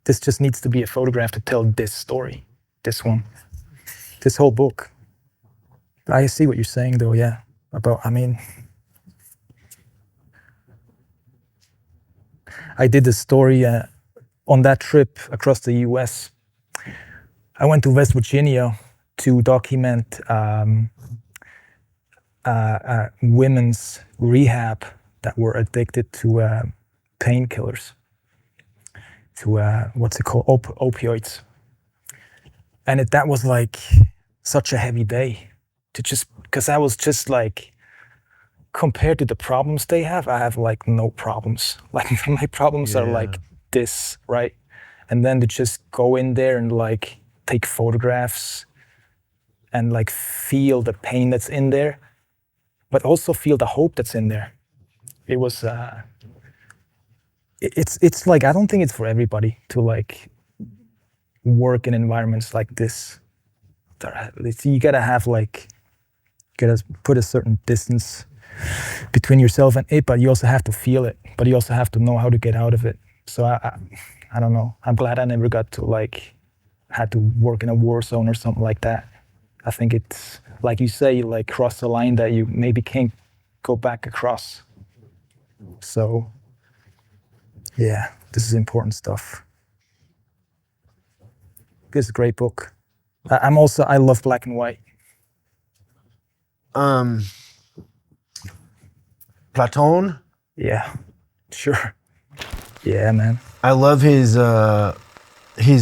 this just needs to be a photograph to tell this story, this one, this whole book. I see what you're saying though, yeah. About, I mean, I did a story on that trip across the US. I went to West Virginia to document women's rehab that were addicted to painkillers, to what's it called, opioids. And that was like such a heavy day to just, because I was just like, compared to the problems they have, I have like no problems. Like my problems are like this, right? And then to just go in there and like take photographs and like feel the pain that's in there, but also feel the hope that's in there. It was, it's like, I don't think it's for everybody to like work in environments like this. You gotta have like, you gotta put a certain distance between yourself and it, but you also have to feel it, but you also have to know how to get out of it. So I don't know. I'm glad I never got to like, had to work in a war zone or something like that. I think it's, like you say, you like cross the line that you maybe can't go back across. So yeah, this is important stuff. This is a great book. I love black and white. Platon? Yeah, sure. Yeah, man. I love his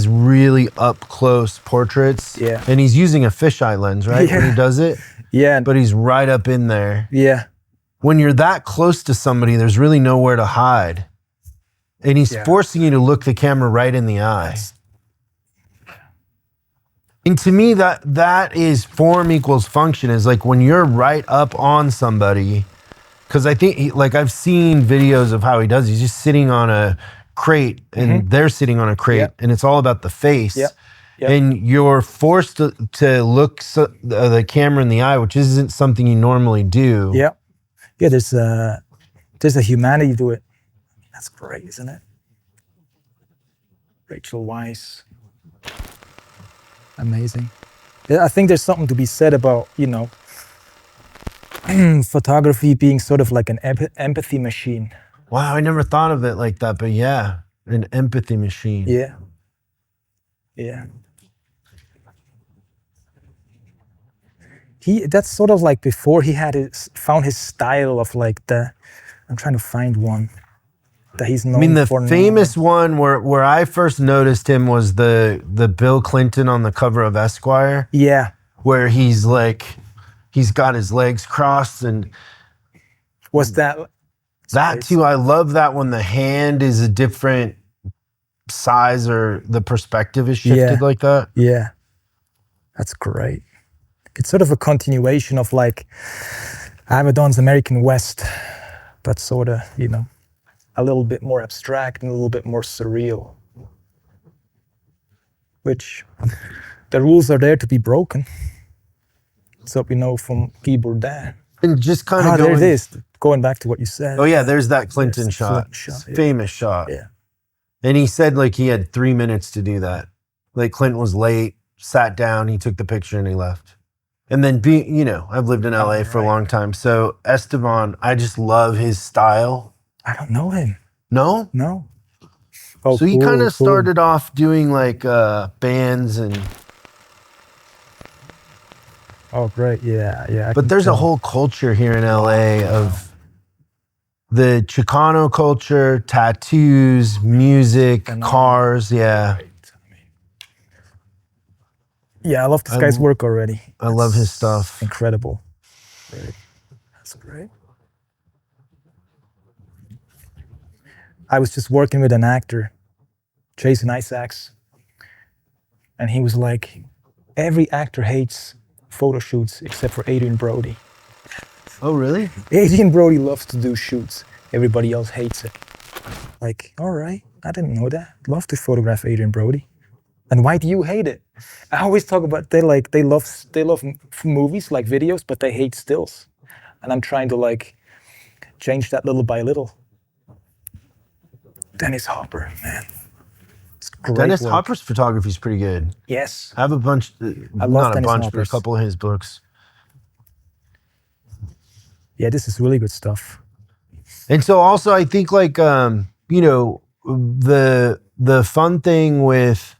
really up close portraits. Yeah. And he's using a fisheye lens, right? When he does it. Yeah. But he's right up in there. Yeah. When you're that close to somebody, there's really nowhere to hide. And he's forcing you to look the camera right in the eye. And to me, that is form equals function. Is like when you're right up on somebody, because I think, like I've seen videos of how he does. He's just sitting on a crate, and they're sitting on a crate, and it's all about the face. Yep. And you're forced to look the camera in the eye, which isn't something you normally do. Yeah. Yeah, there's a humanity to it. That's great, isn't it? Rachel Weisz. Amazing. Yeah, I think there's something to be said about, you know, photography being sort of like an empathy machine. Wow, I never thought of it like that, but yeah, an empathy machine. Yeah. Yeah. That's sort of like before he found his style of like I'm trying to find one that he's known for. I mean, the famous one where I first noticed him was the Bill Clinton on the cover of Esquire. Yeah. Where he's like, he's got his legs crossed, and was that too? I love that when the hand is a different size or the perspective is shifted like that. Yeah. That's great. It's sort of a continuation of like Avedon's American West, but sort of, you know, a little bit more abstract and a little bit more surreal. Which the rules are there to be broken. So we know from Guy Bourdin. And just kind of there it is. Going back to what you said. Oh yeah, there's that Clinton shot. Famous shot. Yeah. And he said like he had 3 minutes to do that. Like Clinton was late, sat down, he took the picture and he left. And then you know, I've lived in LA for a long time. So Esteban, I just love his style. I don't know him. No. Oh, So you kind of cool. started off doing like bands and. Oh, great. Yeah. But there's a whole culture here in LA of the Chicano culture, tattoos, music, cars. Yeah. Yeah, I love this guy's work already. I love his stuff. Incredible. That's great. I was just working with an actor, Jason Isaacs, and he was like, every actor hates photo shoots except for Adrian Brody. Oh, really? Adrian Brody loves to do shoots. Everybody else hates it. Like, all right, I didn't know that. Love to photograph Adrian Brody. And why do you hate it? I always talk about they love movies like videos, but they hate stills. And I'm trying to like change that little by little. Dennis Hopper, man. It's great Dennis work. Hopper's photography is pretty good. Yes. I have a bunch, not a bunch, but a couple of his books. Yeah, this is really good stuff. And so also I think like, you know, the fun thing with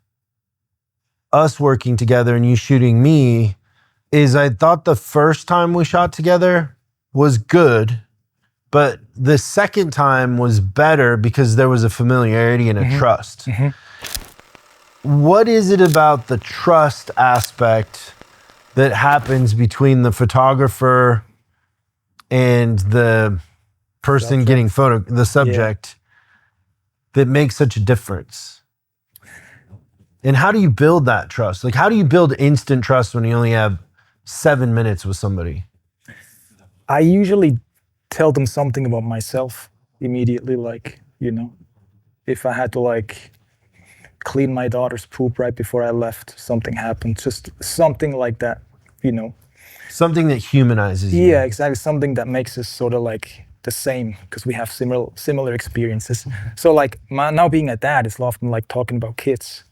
us working together and you shooting me is I thought the first time we shot together was good, but the second time was better because there was a familiarity and a trust. What is it about the trust aspect that happens between the photographer and the person getting the subject that makes such a difference? And how do you build that trust? Like, how do you build instant trust when you only have 7 minutes with somebody? I usually tell them something about myself immediately, like, you know, if I had to like clean my daughter's poop right before I left, something happened, just something like that, you know. Something that humanizes you. Yeah, exactly. Something that makes us sort of like the same because we have similar experiences. So like now being a dad is often like talking about kids.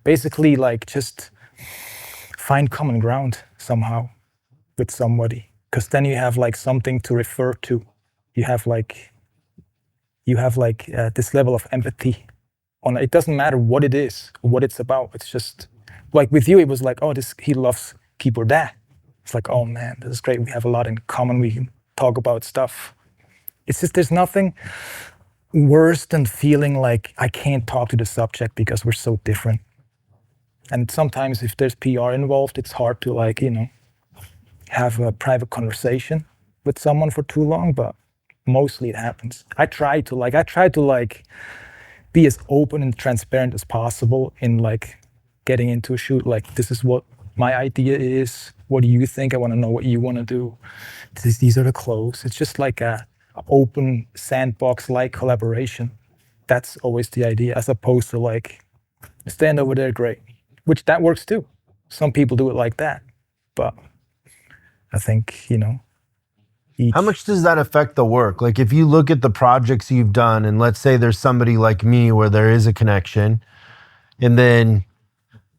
Basically like just find common ground somehow with somebody, because then you have like something to refer to. You have like this level of empathy on it. It doesn't matter what it is or what it's about. It's just like with you, it was like, oh, he loves Guy Bourdin. It's like, oh man, this is great. We have a lot in common. We can talk about stuff. It's just there's nothing worse than feeling like I can't talk to the subject because we're so different. And sometimes if there's PR involved, it's hard to like, you know, have a private conversation with someone for too long, but mostly it happens. I try to be as open and transparent as possible in like getting into a shoot. Like, this is what my idea is. What do you think? I want to know what you want to do. These are the clothes. It's just like a open sandbox-like collaboration. That's always the idea, as opposed to like, stand over there, great. Which that works too. Some people do it like that. But I think, you know, how much does that affect the work? Like if you look at the projects you've done, and let's say there's somebody like me where there is a connection, and then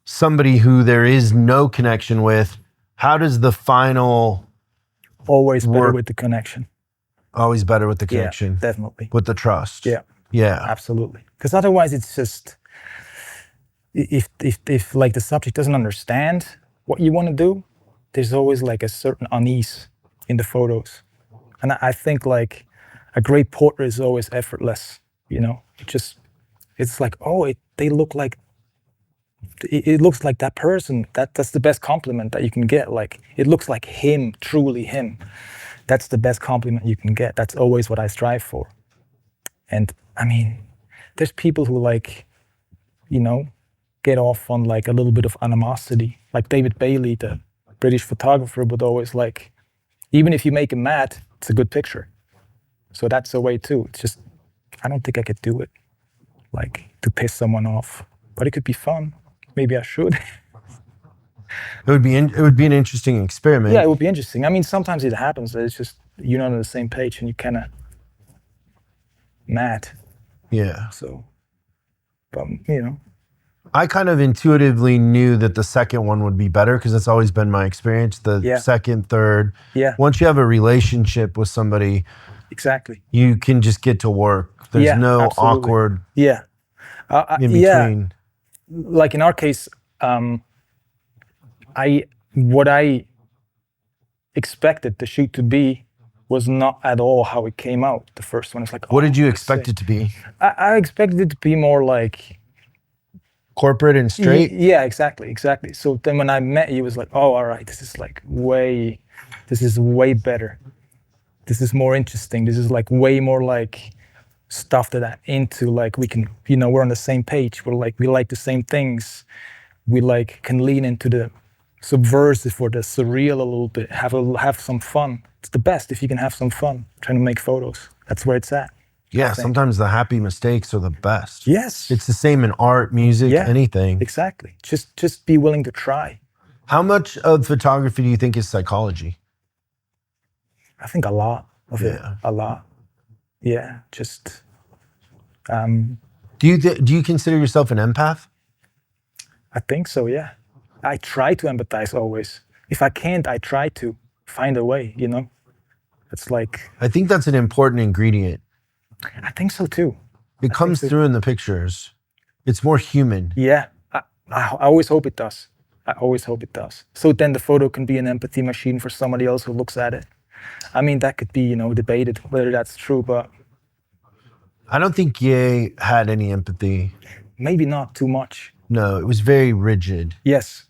somebody who there is no connection with, how does the final always better with the connection? Always better with the connection. Yeah, definitely. With the trust. Yeah. Absolutely. Because otherwise it's just, if like the subject doesn't understand what you want to do, there's always like a certain unease in the photos. And I think like a great portrait is always effortless, you know. It's like, oh, they look like, it looks like that person. That's the best compliment that you can get. Like, it looks like him, truly him. That's the best compliment you can get. That's always what I strive for. And I mean, there's people who like, you know, get off on like a little bit of animosity. Like David Bailey, the British photographer, would always like, even if you make him mad, it's a good picture. So that's a way too. It's just, I don't think I could do it, like to piss someone off. But it could be fun. Maybe I should. It would be an interesting experiment. Yeah, it would be interesting. I mean, sometimes it happens that it's just you're not on the same page and you kind of mad. Yeah. So, but you know. I kind of intuitively knew that the second one would be better because that's always been my experience. The second, third. Yeah. Once you have a relationship with somebody, exactly, you can just get to work. There's no absolutely. awkward in between. Yeah. Like in our case, what I expected the shoot to be was not at all how it came out. The first one is like, what did you expect it to be? I expected it to be more like corporate and straight. Yeah, exactly. So then when I met you, it was like, oh, all right, this is way better. This is more interesting. This is like way more like stuff that I'm into. Like we can, we're on the same page. We're like, we like the same things. We like can lean into the subversive or the surreal a little bit. Have some fun. It's the best if you can have some fun trying to make photos. That's where it's at. Yeah, sometimes the happy mistakes are the best. Yes. It's the same in art, music, anything. Exactly. Just be willing to try. How much of photography do you think is psychology? I think a lot of it. A lot. Yeah, just... Do you consider yourself an empath? I think so, yeah. I try to empathize always. If I can't, I try to find a way, It's like... I think that's an important ingredient. I think so too. It comes through in the pictures. It's more human. Yeah, I always hope it does. I always hope it does. So then the photo can be an empathy machine for somebody else who looks at it. I mean, that could be, debated whether that's true, but... I don't think Ye had any empathy. Maybe not too much. No, it was very rigid. Yes,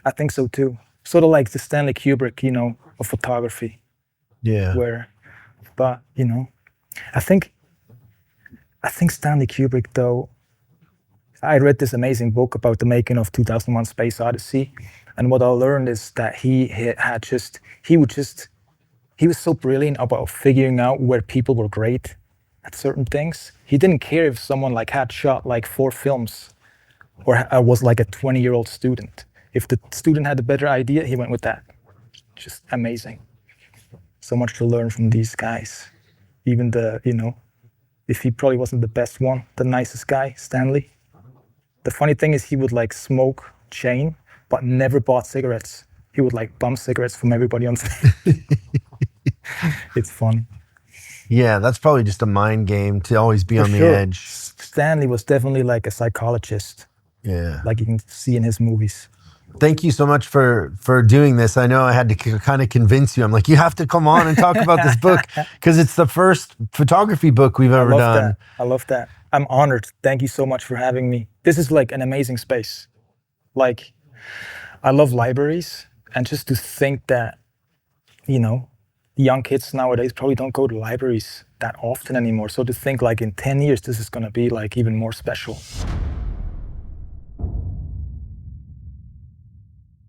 I think so too. Sort of like the Stanley Kubrick, of photography. Yeah. But, I think Stanley Kubrick, though, I read this amazing book about the making of 2001: Space Odyssey, and what I learned is that he was so brilliant about figuring out where people were great at certain things. He didn't care if someone had shot 4 films or was like a 20-year-old student. If the student had a better idea, he went with that. Just amazing. So much to learn from these guys. Even if he probably wasn't the best one, the nicest guy, Stanley. The funny thing is he would smoke chain, but never bought cigarettes. He would bum cigarettes from everybody on set. It's fun. Yeah, that's probably just a mind game to always be on the edge. Stanley was definitely a psychologist. Yeah. Like you can see in his movies. Thank you so much for doing this. I know I had to kind of convince you. I'm like, you have to come on and talk about this book because it's the first photography book we've ever done. I love that. I'm honored. Thank you so much for having me. This is an amazing space. I love libraries, and just to think that, young kids nowadays probably don't go to libraries that often anymore. So to think in 10 years, this is going to be even more special.